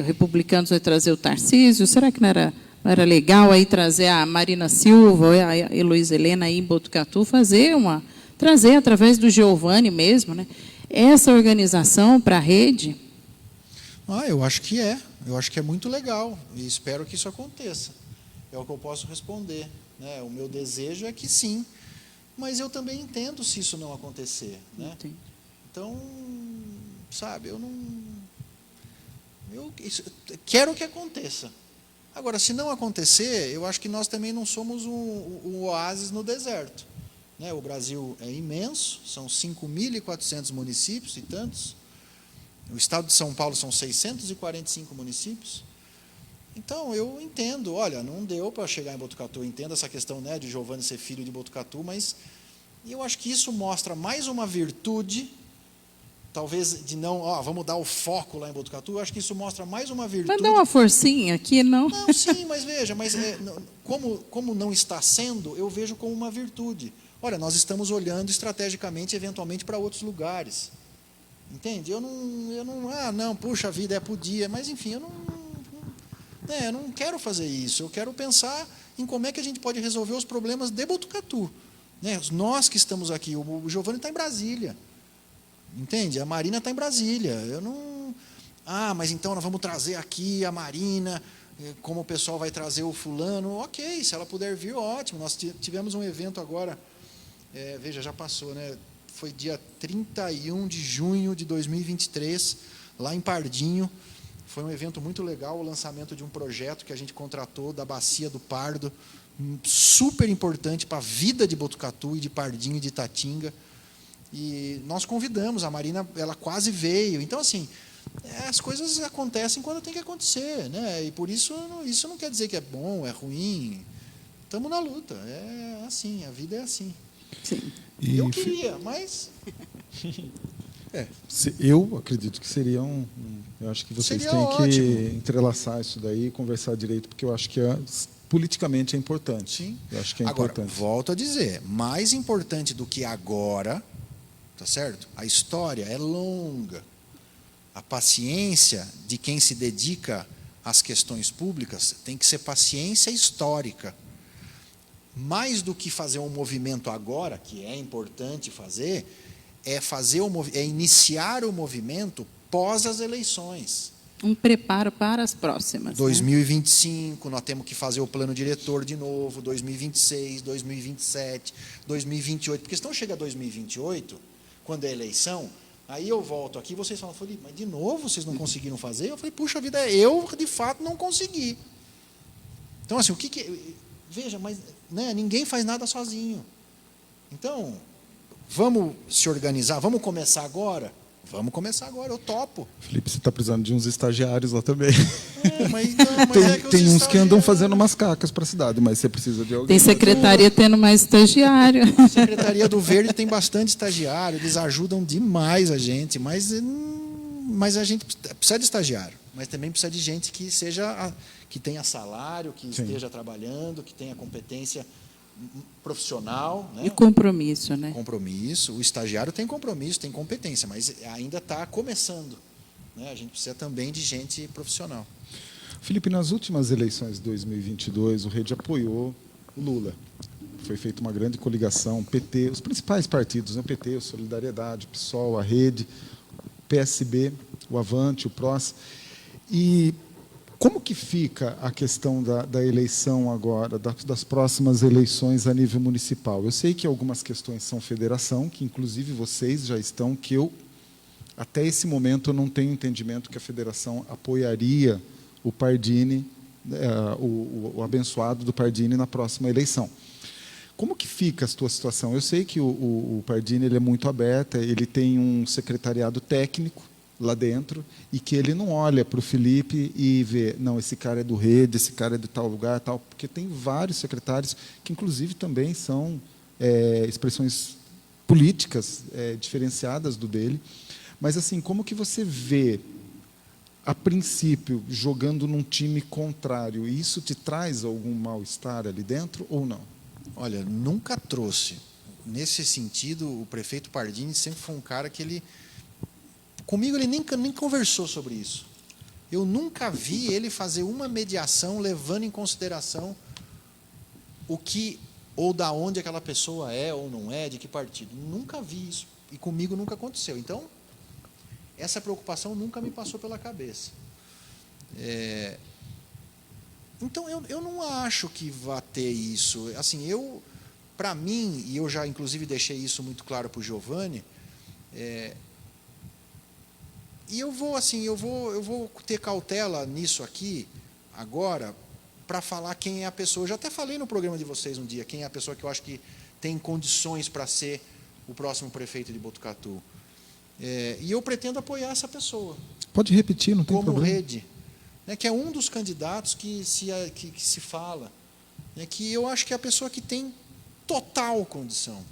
republicanos vai trazer o Tarcísio. Será que não era legal aí trazer a Marina Silva, a Heloísa Helena aí em Botucatu, trazer através do Giovanni mesmo, né? Essa organização para a rede? Eu acho que é. Eu acho que é muito legal e espero que isso aconteça. É o que eu posso responder, né? O meu desejo é que sim, mas eu também entendo se isso não acontecer, né? Então, sabe, eu quero que aconteça. Agora, se não acontecer, eu acho que nós também não somos um oásis no deserto, né? O Brasil é imenso, são 5.400 municípios e tantos. O estado de São Paulo são 645 municípios. Então, eu entendo, olha, não deu para chegar em Botucatu, eu entendo essa questão, né, de Giovanni ser filho de Botucatu, mas eu acho que isso mostra mais uma virtude, talvez de não, vamos dar o foco lá em Botucatu, eu acho que isso mostra mais uma virtude. Mas dá uma forcinha aqui, não? Não, sim, mas veja, como não está sendo, eu vejo como uma virtude. Olha, nós estamos olhando estrategicamente, eventualmente, para outros lugares. Entende? Eu não, puxa vida, podia, mas enfim, eu não quero fazer isso. Eu quero pensar em como é que a gente pode resolver os problemas de Botucatu. Né? Nós que estamos aqui, o Giovanni está em Brasília. Entende? A Marina está em Brasília. Mas então nós vamos trazer aqui a Marina, como o pessoal vai trazer o fulano. Ok, se ela puder vir, ótimo. Nós tivemos um evento agora, veja, já passou, né? Foi dia 31 de junho de 2023, lá em Pardinho. Foi um evento muito legal, o lançamento de um projeto que a gente contratou da Bacia do Pardo, super importante para a vida de Botucatu e de Pardinho e de Itatinga. E nós convidamos, a Marina, ela quase veio. Então, assim, as coisas acontecem quando tem que acontecer, né? E por isso não quer dizer que é bom, é ruim. Estamos na luta, é assim, a vida é assim. Sim. Eu queria, mas... Eu acredito que seria eu acho que vocês têm que entrelaçar isso daí e conversar direito, porque eu acho que politicamente é importante. Sim. Eu acho que é agora, importante. Volto a dizer, mais importante do que agora, tá certo? A história é longa. A paciência de quem se dedica às questões públicas tem que ser paciência histórica. Mais do que fazer um movimento agora, que é importante fazer, é iniciar o movimento pós as eleições. Um preparo para as próximas. 2025, nós temos que fazer o plano diretor de novo, 2026, 2027, 2028, porque senão chega 2028, quando é eleição, aí eu volto aqui, vocês falam, mas de novo vocês não conseguiram fazer? Eu falei, puxa vida, eu de fato não consegui. Então, assim, veja, mas né, ninguém faz nada sozinho. Então, vamos se organizar, vamos começar agora? Vamos começar agora, eu topo. Felipe, você está precisando de uns estagiários lá também. Tem uns que andam fazendo umas cacas para a cidade, mas você precisa de alguém. Tem secretaria tendo mais estagiário. A Secretaria do Verde tem bastante estagiário, eles ajudam demais a gente, mas a gente precisa de estagiário, mas também precisa de gente que tenha salário, que esteja trabalhando, que tenha competência profissional, né? E compromisso, né? Compromisso. O estagiário tem compromisso, tem competência, mas ainda está começando, né? A gente precisa também de gente profissional. Felipe, nas últimas eleições de 2022, o Rede apoiou o Lula. Foi feita uma grande coligação, PT, os principais partidos, né? PT, o Solidariedade, o PSOL, a Rede, o PSB, o Avante, o PROS. E como que fica a questão da eleição agora, das próximas eleições a nível municipal? Eu sei que algumas questões são federação, que inclusive vocês já estão, que eu, até esse momento, eu não tenho entendimento que a federação apoiaria o Pardini, o abençoado do Pardini na próxima eleição. Como que fica a sua situação? Eu sei que o Pardini ele é muito aberto, ele tem um secretariado técnico lá dentro, e que ele não olha para o Felipe e vê, não, esse cara é do Rede, esse cara é de tal lugar, tal, porque tem vários secretários que, inclusive, também são expressões políticas diferenciadas do dele. Mas, assim, como que você vê, a princípio, jogando num time contrário, e isso te traz algum mal-estar ali dentro ou não? Olha, nunca trouxe. Nesse sentido, o prefeito Pardini sempre foi um cara que ele... Comigo ele nem conversou sobre isso. Eu nunca vi ele fazer uma mediação levando em consideração o que ou da onde aquela pessoa é ou não é, de que partido. Nunca vi isso. E comigo nunca aconteceu. Então, essa preocupação nunca me passou pela cabeça. Então, eu não acho que vá ter isso. Assim, para mim, e eu já inclusive deixei isso muito claro para o Giovanni, e eu vou ter cautela nisso aqui, agora, para falar quem é a pessoa. Eu já até falei no programa de vocês um dia, quem é a pessoa que eu acho que tem condições para ser o próximo prefeito de Botucatu. E eu pretendo apoiar essa pessoa. Pode repetir, não tem problema. Como Rede, né, que é um dos candidatos que se fala, né, que eu acho que é a pessoa que tem total condição,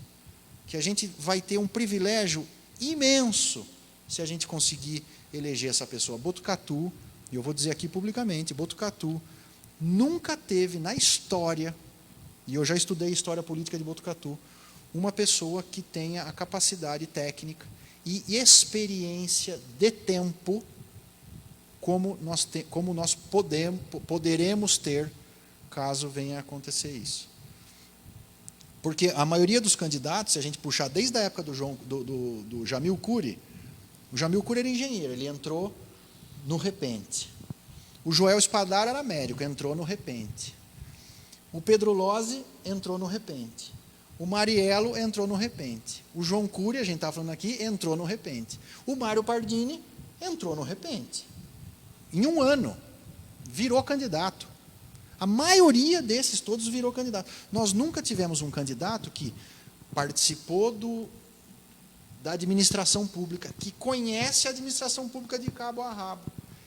que a gente vai ter um privilégio imenso se a gente conseguir eleger essa pessoa. Botucatu, e eu vou dizer aqui publicamente, Botucatu nunca teve na história, e eu já estudei história política de Botucatu, uma pessoa que tenha a capacidade técnica e experiência de tempo como nós poderemos ter, caso venha a acontecer isso. Porque a maioria dos candidatos, se a gente puxar desde a época do Jamil Cury, o Jamil Cury era engenheiro, ele entrou no Repente. O Joel Spadar era médico, entrou no Repente. O Pedro Lozzi entrou no Repente. O Mariello entrou no Repente. O João Cury, a gente estava falando aqui, entrou no Repente. O Mário Pardini entrou no Repente. Em um ano, virou candidato. A maioria desses todos virou candidato. Nós nunca tivemos um candidato que participou da administração pública, que conhece a administração pública de cabo a rabo,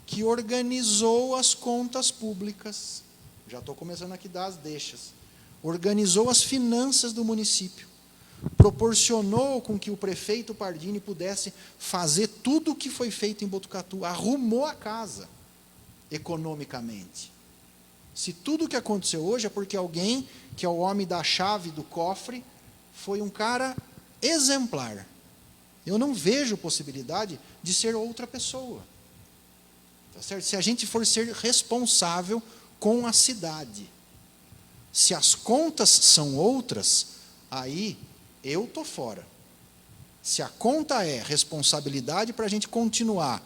que organizou as contas públicas, já estou começando aqui a dar as deixas, organizou as finanças do município, proporcionou com que o prefeito Pardini pudesse fazer tudo o que foi feito em Botucatu, arrumou a casa economicamente. Se tudo o que aconteceu hoje é porque alguém, que é o homem da chave do cofre, foi um cara exemplar. Eu não vejo possibilidade de ser outra pessoa. Tá certo? Se a gente for ser responsável com a cidade. Se as contas são outras, aí eu estou fora. Se a conta é responsabilidade para a gente continuar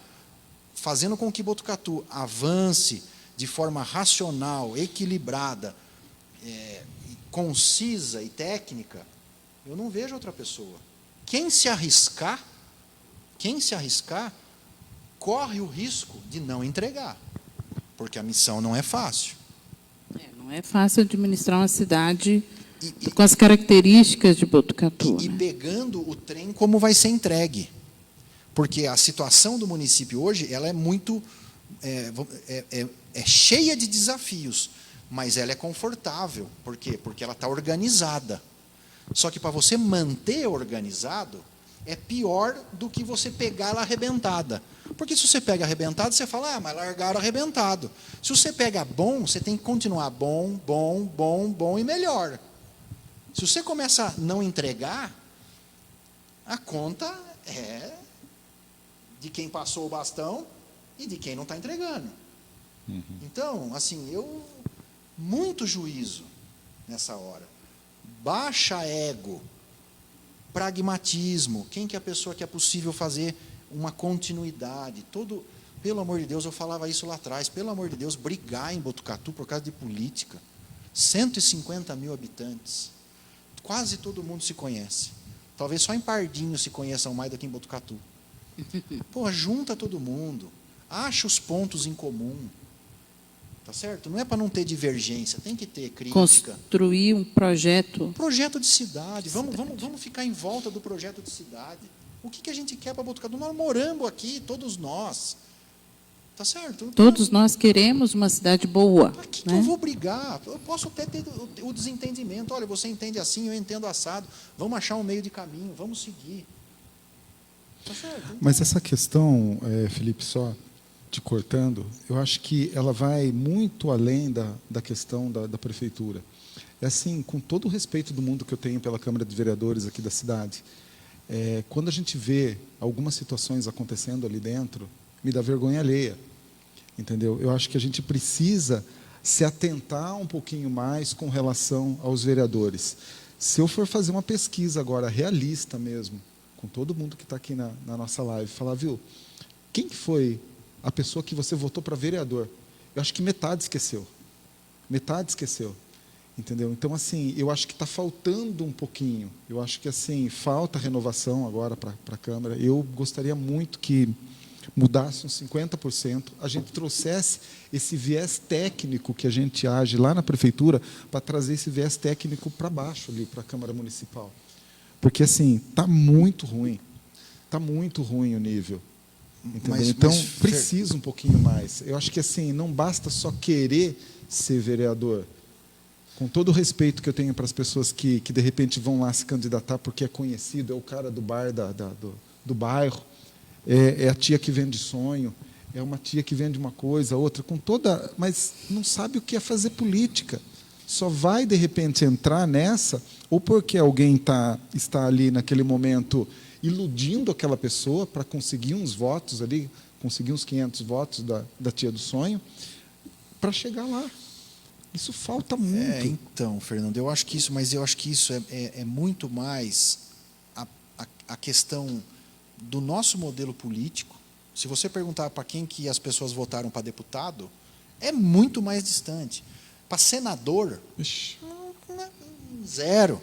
fazendo com que Botucatu avance de forma racional, equilibrada, concisa e técnica, eu não vejo outra pessoa. Quem se arriscar, corre o risco de não entregar, porque a missão não é fácil. Não é fácil administrar uma cidade com as características de Botucatu. E pegando o trem como vai ser entregue. Porque a situação do município hoje, ela é muito cheia de desafios, mas ela é confortável. Por quê? Porque ela está organizada. Só que para você manter organizado, é pior do que você pegar ela arrebentada. Porque se você pega arrebentado, você fala, mas largaram arrebentado. Se você pega bom, você tem que continuar bom e melhor. Se você começa a não entregar, a conta é de quem passou o bastão e de quem não está entregando. Então, assim, muito juízo nessa hora. Baixa ego, pragmatismo. Quem que é a pessoa que é possível fazer uma continuidade? Pelo amor de Deus, eu falava isso lá atrás, pelo amor de Deus, brigar em Botucatu por causa de política. 150 mil habitantes. Quase todo mundo se conhece. Talvez só em Pardinho se conheçam mais do que em Botucatu. Pô, junta todo mundo. Acha os pontos em comum. Tá certo? Não é para não ter divergência, tem que ter crítica. Construir um projeto. Projeto de cidade. Vamos ficar em volta do projeto de cidade. O que a gente quer para Botucatu? Nós moramos aqui, todos nós. Tá certo? Todos nós queremos uma cidade boa. Para que eu vou brigar? Eu posso até ter o desentendimento. Olha, você entende assim, eu entendo assado. Vamos achar um meio de caminho, vamos seguir. Tá certo? Então, mas essa questão, Felipe, só te cortando, eu acho que ela vai muito além da questão da prefeitura. É assim, com todo o respeito do mundo que eu tenho pela Câmara de Vereadores aqui da cidade, quando a gente vê algumas situações acontecendo ali dentro, me dá vergonha alheia, entendeu? Eu acho que a gente precisa se atentar um pouquinho mais com relação aos vereadores. Se eu for fazer uma pesquisa agora realista mesmo, com todo mundo que está aqui na nossa live, falar, viu, quem foi a pessoa que você votou para vereador? Eu acho que metade esqueceu. Metade esqueceu. Entendeu? Então, assim, eu acho que está faltando um pouquinho. Eu acho que, assim, falta renovação agora para a Câmara. Eu gostaria muito que mudasse uns 50%, a gente trouxesse esse viés técnico que a gente age lá na prefeitura para trazer esse viés técnico para baixo ali, para a Câmara Municipal. Porque, assim, está muito ruim. Está muito ruim o nível. Entendeu? Então, precisa um pouquinho mais. Eu acho que, assim, não basta só querer ser vereador. Com todo o respeito que eu tenho para as pessoas que de repente vão lá se candidatar porque é conhecido, é o cara do bar do bairro, é a tia que vende sonho, é uma tia que vende uma coisa, outra, mas não sabe o que é fazer política. Só vai, de repente, entrar nessa, ou porque alguém está ali naquele momento iludindo aquela pessoa para conseguir uns votos ali, conseguir uns 500 votos da tia do sonho, para chegar lá. Isso falta muito. Então, Fernando, eu acho que isso é muito mais a questão do nosso modelo político. Se você perguntar para quem que as pessoas votaram para deputado, é muito mais distante. Para senador, zero.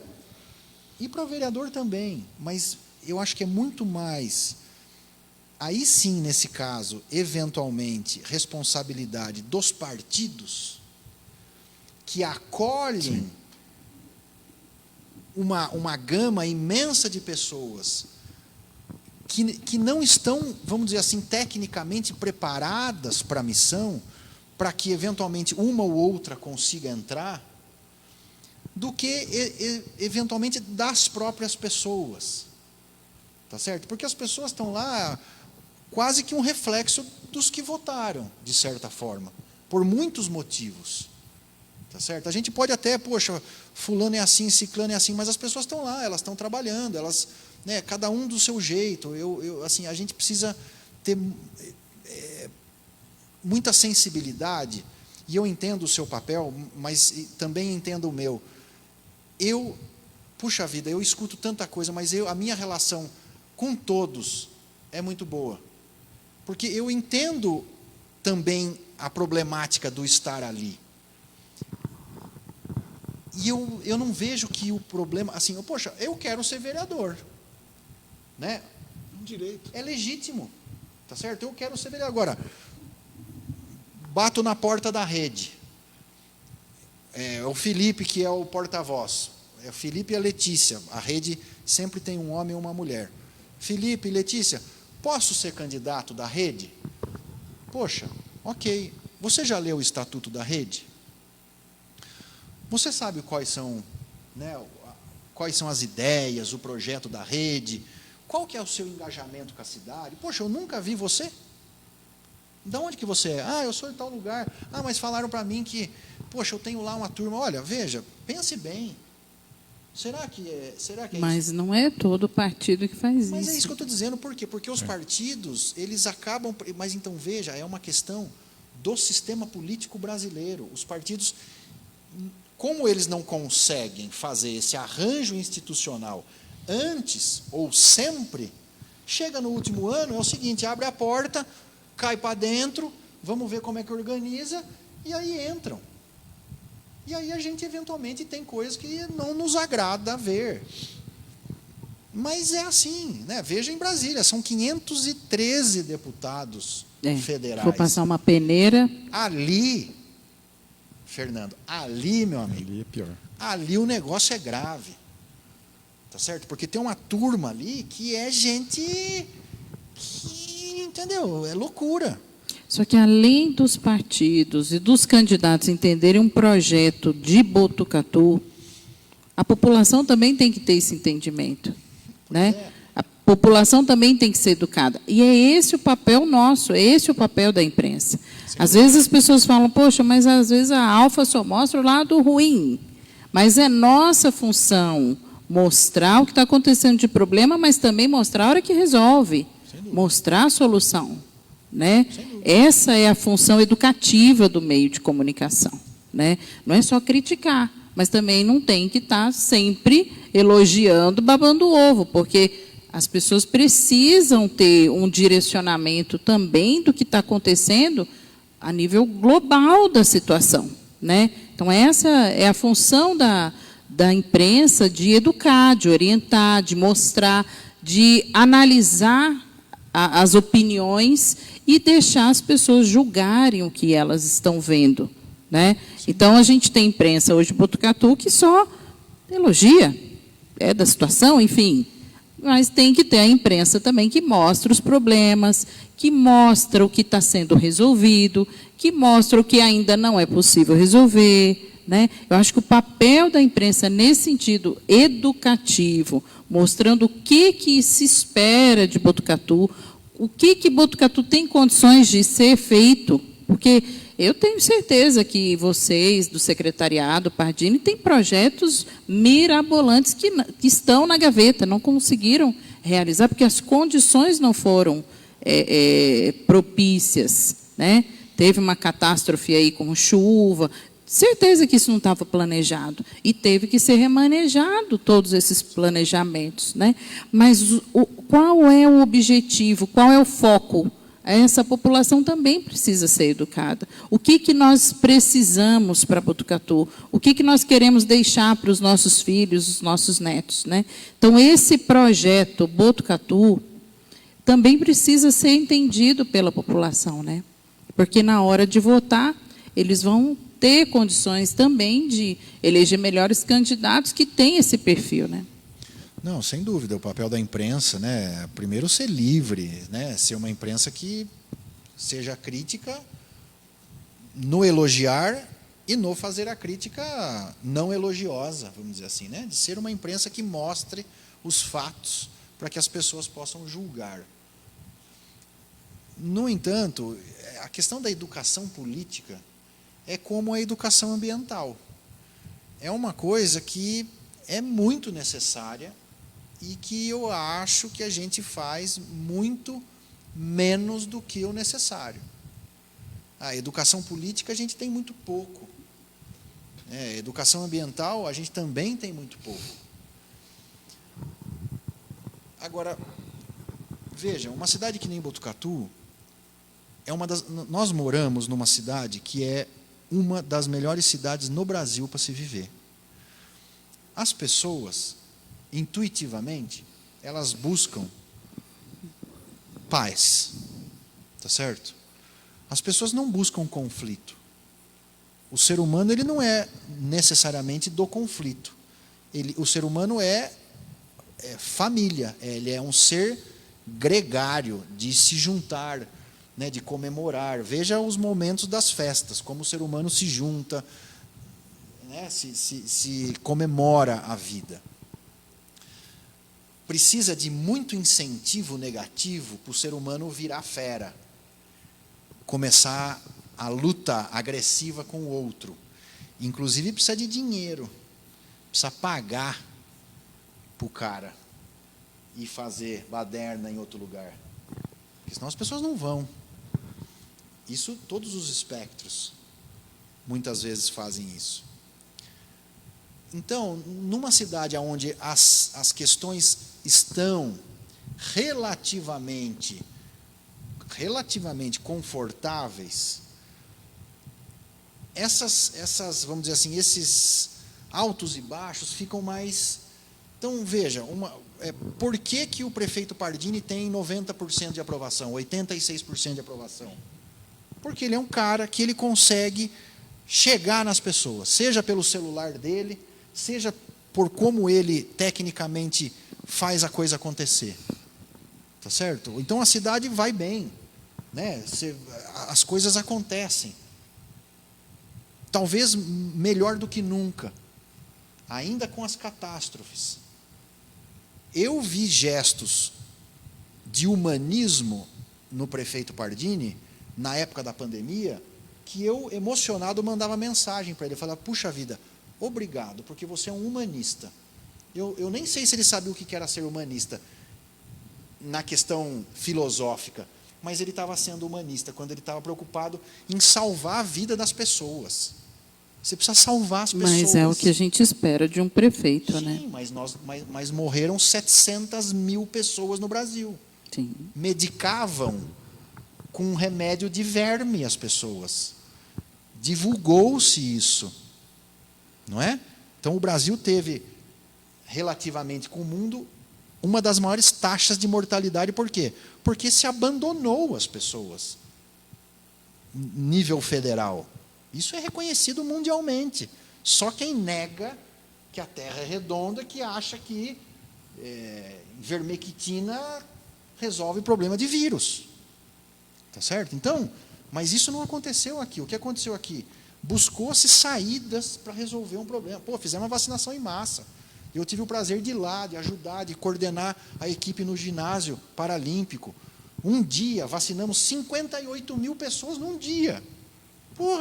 E para vereador também. Mas eu acho que é muito mais, aí sim, nesse caso, eventualmente, responsabilidade dos partidos que acolhem uma gama imensa de pessoas que não estão, vamos dizer assim, tecnicamente preparadas para a missão, para que, eventualmente, uma ou outra consiga entrar, do que, eventualmente, das próprias pessoas. Tá certo? Porque as pessoas estão lá quase que um reflexo dos que votaram, de certa forma, por muitos motivos. Tá certo? A gente pode até, poxa, fulano é assim, ciclano é assim, mas as pessoas estão lá, elas estão trabalhando, elas, né, cada um do seu jeito. Assim, a gente precisa ter muita sensibilidade, e eu entendo o seu papel, mas também entendo o meu. Puxa vida, eu escuto tanta coisa, mas a minha relação com todos é muito boa. Porque eu entendo também a problemática do estar ali. E eu não vejo que o problema... Assim, poxa, eu quero ser vereador. Né? Um direito. É legítimo. Tá certo? Eu quero ser vereador. Agora, bato na porta da rede. É o Felipe que é o porta-voz. É o Felipe e a Letícia. A rede sempre tem um homem e uma mulher. Felipe e Letícia, posso ser candidato da rede? Poxa, ok. Você já leu o Estatuto da Rede? Você sabe quais são, né, quais são as ideias, o projeto da rede? Qual que é o seu engajamento com a cidade? Poxa, eu nunca vi você. De onde que você é? Ah, eu sou de tal lugar. Ah, mas falaram para mim que, poxa, eu tenho lá uma turma. Olha, veja, pense bem. Será que é Mas isso? não é todo partido que faz isso. Mas é isso que eu estou dizendo. Por quê? Porque os partidos, eles acabam... Mas então, veja, é uma questão do sistema político brasileiro. Os partidos, como eles não conseguem fazer esse arranjo institucional antes ou sempre, chega no último ano, é o seguinte, abre a porta, cai para dentro, vamos ver como é que organiza, e aí entram. E aí a gente, eventualmente, tem coisas que não nos agrada ver. Mas é assim, né? Veja em Brasília, são 513 deputados federais. Vou passar uma peneira. Ali, Fernando, ali, meu amigo, Ali é pior. ali o negócio é grave. Tá certo? Porque tem uma turma ali que é gente que, entendeu? É loucura. Só que além dos partidos e dos candidatos entenderem um projeto de Botucatu, a população também tem que ter esse entendimento, né? A população também tem que ser educada. E é esse o papel nosso, é esse o papel da imprensa. Às vezes as pessoas falam, poxa, mas às vezes a Alfa só mostra o lado ruim. Mas é nossa função mostrar o que está acontecendo de problema, mas também mostrar a hora que resolve, mostrar a solução, né? Essa é a função educativa do meio de comunicação, né? Não é só criticar, mas também não tem que estar sempre elogiando, babando o ovo, porque as pessoas precisam ter um direcionamento também do que está acontecendo a nível global da situação, né? Então, essa é a função da imprensa, de educar, de orientar, de mostrar, de analisar as opiniões e deixar as pessoas julgarem o que elas estão vendo, né? Então, a gente tem imprensa hoje em Botucatu que só elogia, é da situação, enfim, mas tem que ter a imprensa também que mostra os problemas, que mostra o que está sendo resolvido, que mostra o que ainda não é possível resolver, né? Eu acho que o papel da imprensa nesse sentido educativo, mostrando o que se espera de Botucatu, o que Botucatu tem condições de ser feito, porque eu tenho certeza que vocês, do secretariado, Pardini, têm projetos mirabolantes que estão na gaveta, não conseguiram realizar, porque as condições não foram propícias, né? Teve uma catástrofe aí com chuva, certeza que isso não estava planejado, e teve que ser remanejado todos esses planejamentos, né? Mas qual é o objetivo, qual é o foco? Essa população também precisa ser educada. O que nós precisamos para Botucatu? O que nós queremos deixar para os nossos filhos, os nossos netos, né? Então, esse projeto Botucatu também precisa ser entendido pela população, né? Porque na hora de votar, eles vão ter condições também de eleger melhores candidatos que têm esse perfil, né? Não, sem dúvida, o papel da imprensa, né, primeiro ser livre, né, ser uma imprensa que seja crítica no elogiar e no fazer a crítica não elogiosa, vamos dizer assim, né, de ser uma imprensa que mostre os fatos para que as pessoas possam julgar. No entanto, a questão da educação política é como a educação ambiental. É uma coisa que é muito necessária e que eu acho que a gente faz muito menos do que o necessário. A educação política a gente tem muito pouco. Educação ambiental a gente também tem muito pouco. Agora, Veja, uma cidade que nem Botucatu, nós moramos numa cidade que é uma das melhores cidades no Brasil para se viver. As pessoas, intuitivamente, elas buscam paz, tá certo? As pessoas não buscam conflito. O ser humano, ele não é necessariamente do conflito. O ser humano é família, ele é um ser gregário, de se juntar, né, de comemorar. Veja os momentos das festas, como o ser humano se junta, né, se comemora a vida. Precisa de muito incentivo negativo para o ser humano virar fera, começar a luta agressiva com o outro. Inclusive precisa de dinheiro, precisa pagar para o cara e fazer baderna em outro lugar, porque senão as pessoas não vão. Isso, todos os espectros muitas vezes fazem isso. Então, numa cidade onde as questões estão relativamente confortáveis, vamos dizer assim, esses altos e baixos ficam mais. Então, veja, por que o prefeito Pardini tem 90% de aprovação, 86% de aprovação? Porque ele é um cara que ele consegue chegar nas pessoas, seja pelo celular dele, seja por como ele tecnicamente faz a coisa acontecer. Tá certo? Então a cidade vai bem, né? As coisas acontecem. Talvez melhor do que nunca, ainda com as catástrofes. Eu vi gestos de humanismo no prefeito Pardini, na época da pandemia, que eu, emocionado, mandava mensagem para ele, falava: puxa vida, obrigado, porque você é um humanista. Eu nem sei se ele sabia o que era ser humanista, na questão filosófica, mas ele estava sendo humanista, quando ele estava preocupado em salvar a vida das pessoas. Você precisa salvar as pessoas. Mas é o que a gente espera de um prefeito, sim, né? Mas morreram 700 mil pessoas no Brasil. Sim. Medicavam com remédio de verme as pessoas. Divulgou-se isso. Não é? Então o Brasil teve, relativamente com o mundo, uma das maiores taxas de mortalidade. Por quê? Porque se abandonou as pessoas. Nível federal. Isso é reconhecido mundialmente. Só quem nega que a Terra é redonda, que acha que ivermectina resolve o problema de vírus. Tá certo? Então, mas isso não aconteceu aqui. O que aconteceu aqui? Buscou-se saídas para resolver um problema. Fizemos uma vacinação em massa. Eu tive o prazer de ir lá, de ajudar, de coordenar a equipe no ginásio paralímpico. Um dia, vacinamos 58 mil pessoas num dia.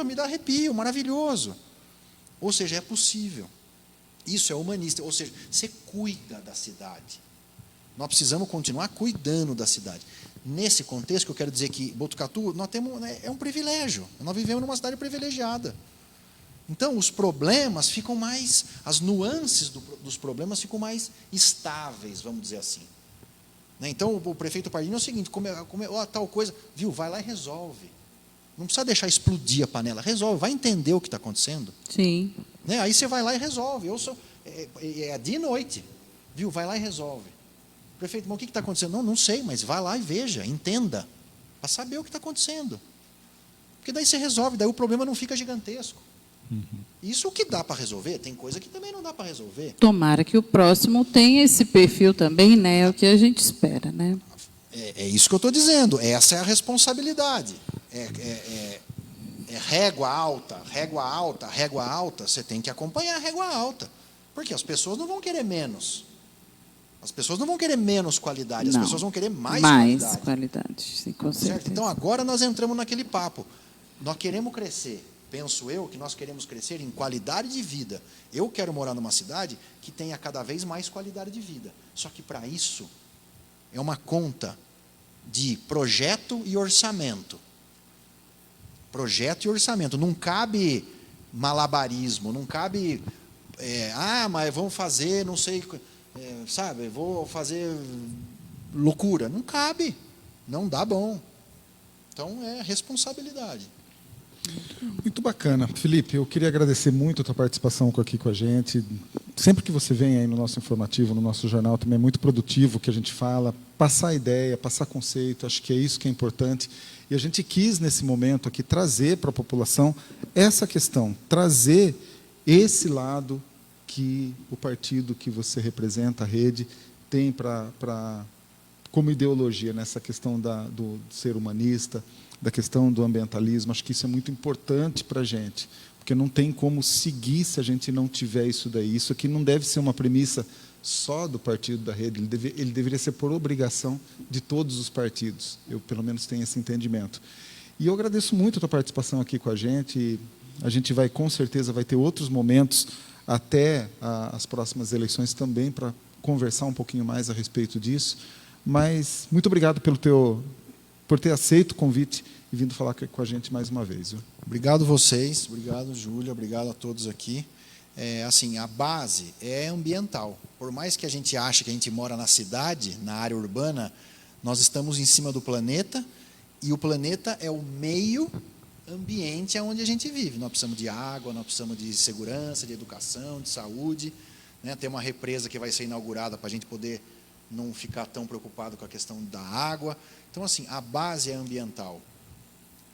Me dá arrepio, maravilhoso. Ou seja, é possível. Isso é humanista. Ou seja, você cuida da cidade. Nós precisamos continuar cuidando da cidade. Nesse contexto, que eu quero dizer que Botucatu, nós temos, é um privilégio. Nós vivemos numa cidade privilegiada. Então, os problemas ficam mais, as nuances dos problemas ficam mais estáveis, vamos dizer assim. Então, o prefeito Pardini é o seguinte: tal coisa, vai lá e resolve. Não precisa deixar explodir a panela, resolve, vai entender o que está acontecendo. Sim. Aí você vai lá e resolve. É dia e noite, vai lá e resolve. Prefeito, mas o que está acontecendo? Não sei, mas vai lá e veja, entenda, para saber o que está acontecendo. Porque daí você resolve, daí o problema não fica gigantesco. Isso o que dá para resolver, tem coisa que também não dá para resolver. Tomara que o próximo tenha esse perfil também, né? É o que a gente espera, né? É isso que eu estou dizendo, essa é a responsabilidade. Régua alta, você tem que acompanhar a régua alta. Porque as pessoas não vão querer menos. As pessoas não vão querer menos qualidade, as pessoas vão querer mais qualidade. Sim, com certeza. Certo? Então, agora nós entramos naquele papo. Nós queremos crescer. Penso eu que nós queremos crescer em qualidade de vida. Eu quero morar numa cidade que tenha cada vez mais qualidade de vida. Só que, para isso, é uma conta de projeto e orçamento. Projeto e orçamento. Não cabe malabarismo, não cabe... mas vamos fazer, não sei... vou fazer loucura. Não cabe, não dá bom. Então, é responsabilidade. Muito bacana. Felipe, eu queria agradecer muito a tua participação aqui com a gente. Sempre que você vem aí no nosso informativo, no nosso jornal, também é muito produtivo o que a gente fala, passar ideia, passar conceito, acho que é isso que é importante. E a gente quis, nesse momento aqui, trazer para a população essa questão, trazer esse lado que o partido que você representa, a Rede, tem como ideologia nessa questão do ser humanista, da questão do ambientalismo. Acho que isso é muito importante para a gente, porque não tem como seguir se a gente não tiver isso daí. Isso aqui não deve ser uma premissa só do partido da Rede, ele deveria ser por obrigação de todos os partidos. Eu, pelo menos, tenho esse entendimento. E eu agradeço muito a tua participação aqui com a gente. A gente vai, com certeza, vai ter outros momentos até as próximas eleições também para conversar um pouquinho mais a respeito disso. Mas muito obrigado por ter aceito o convite e vindo falar com a gente mais uma vez. Viu? Obrigado vocês, obrigado Júlia, obrigado a todos aqui. Assim, a base é ambiental. Por mais que a gente ache que a gente mora na cidade, na área urbana, nós estamos em cima do planeta, e o planeta é o meio ambiente onde a gente vive. Nós precisamos de água, nós precisamos de segurança, de educação, de saúde, né? Tem uma represa que vai ser inaugurada para a gente poder não ficar tão preocupado com a questão da água. Então, assim, a base é ambiental.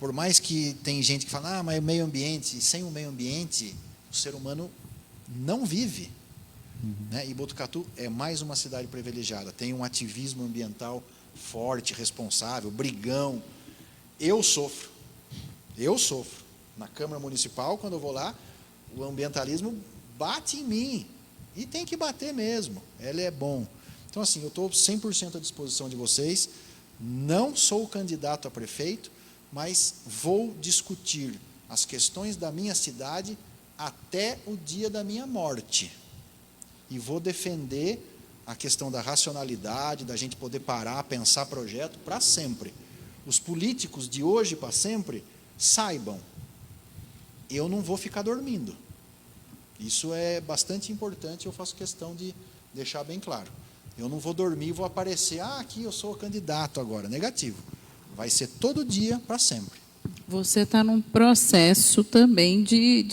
Por mais que tem gente que fala, mas é meio ambiente, e sem o meio ambiente, o ser humano não vive. Né? E Botucatu é mais uma cidade privilegiada, tem um ativismo ambiental forte, responsável, brigão. Eu sofro. Na Câmara Municipal, quando eu vou lá, o ambientalismo bate em mim. E tem que bater mesmo, ele é bom. Então, assim, eu estou 100% à disposição de vocês. Não sou candidato a prefeito, mas vou discutir as questões da minha cidade até o dia da minha morte. E vou defender a questão da racionalidade, da gente poder parar, pensar projeto para sempre. Os políticos de hoje para sempre, saibam, eu não vou ficar dormindo. Isso é bastante importante, eu faço questão de deixar bem claro. Eu não vou dormir e vou aparecer, aqui eu sou candidato agora. Negativo. Vai ser todo dia para sempre. Você está num processo também de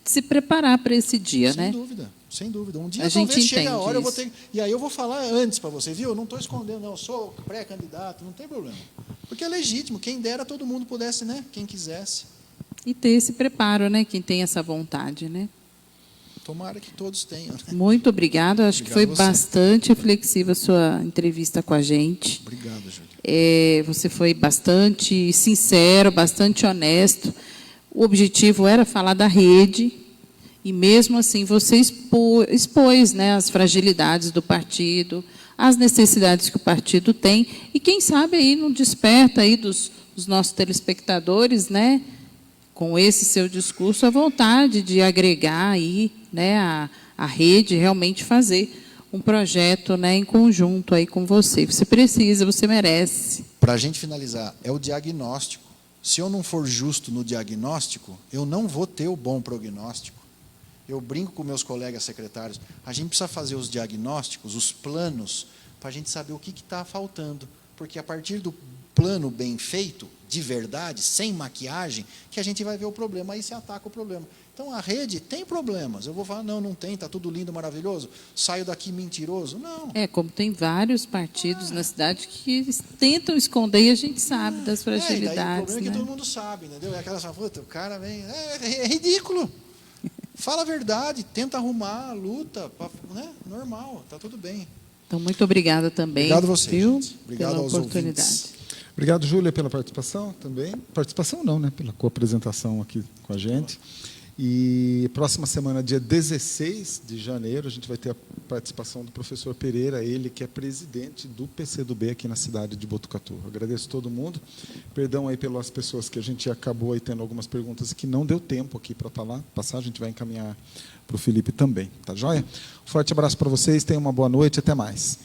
se preparar para esse dia, né? Sem dúvida. Um dia a talvez gente chegue a hora, isso. eu vou ter. E aí eu vou falar antes para você, viu? Eu não estou escondendo, não. Eu sou pré-candidato, não tem problema. Porque é legítimo, quem dera todo mundo pudesse, né? Quem quisesse. E ter esse preparo, né? Quem tem essa vontade, né? Tomara que todos tenham. Né? Muito obrigada. Acho que foi bastante reflexiva a sua entrevista com a gente. Obrigado, Júlia. Você foi bastante sincero, bastante honesto. O objetivo era falar da Rede, e mesmo assim você expôs, né, as fragilidades do partido, as necessidades que o partido tem, e quem sabe aí não desperta aí dos nossos telespectadores, né, com esse seu discurso, a vontade de agregar aí, né, a Rede, realmente fazer um projeto, né, em conjunto aí com você. Você precisa, você merece. Para a gente finalizar, é o diagnóstico. Se eu não for justo no diagnóstico, eu não vou ter o bom prognóstico. Eu brinco com meus colegas secretários, a gente precisa fazer os diagnósticos, os planos, para a gente saber o que está faltando. Porque a partir do plano bem feito, de verdade, sem maquiagem, que a gente vai ver o problema, aí se ataca o problema. Então, a Rede tem problemas. Eu vou falar, não tem, está tudo lindo, maravilhoso, saio daqui mentiroso. Não. Como tem vários partidos na cidade que tentam esconder e a gente sabe das fragilidades. E daí o problema é que né? todo mundo sabe, entendeu? É aquela puta, o cara vem... É ridículo. Fala a verdade, tenta arrumar, luta, né? Normal, está tudo bem. Então, muito obrigada também. Obrigado a você, viu? gente. Obrigado pela aos oportunidade. ouvintes. Obrigado, Júlia, pela participação também. Participação não, né? Pela co-apresentação aqui com a gente. E próxima semana, dia 16 de janeiro, a gente vai ter a participação do professor Pereira, ele que é presidente do PCdoB aqui na cidade de Botucatu. Agradeço todo mundo. Perdão aí pelas pessoas que a gente acabou aí tendo algumas perguntas que não deu tempo aqui para passar. A gente vai encaminhar para o Felipe também. Tá joia? Um forte abraço para vocês, tenham uma boa noite, até mais.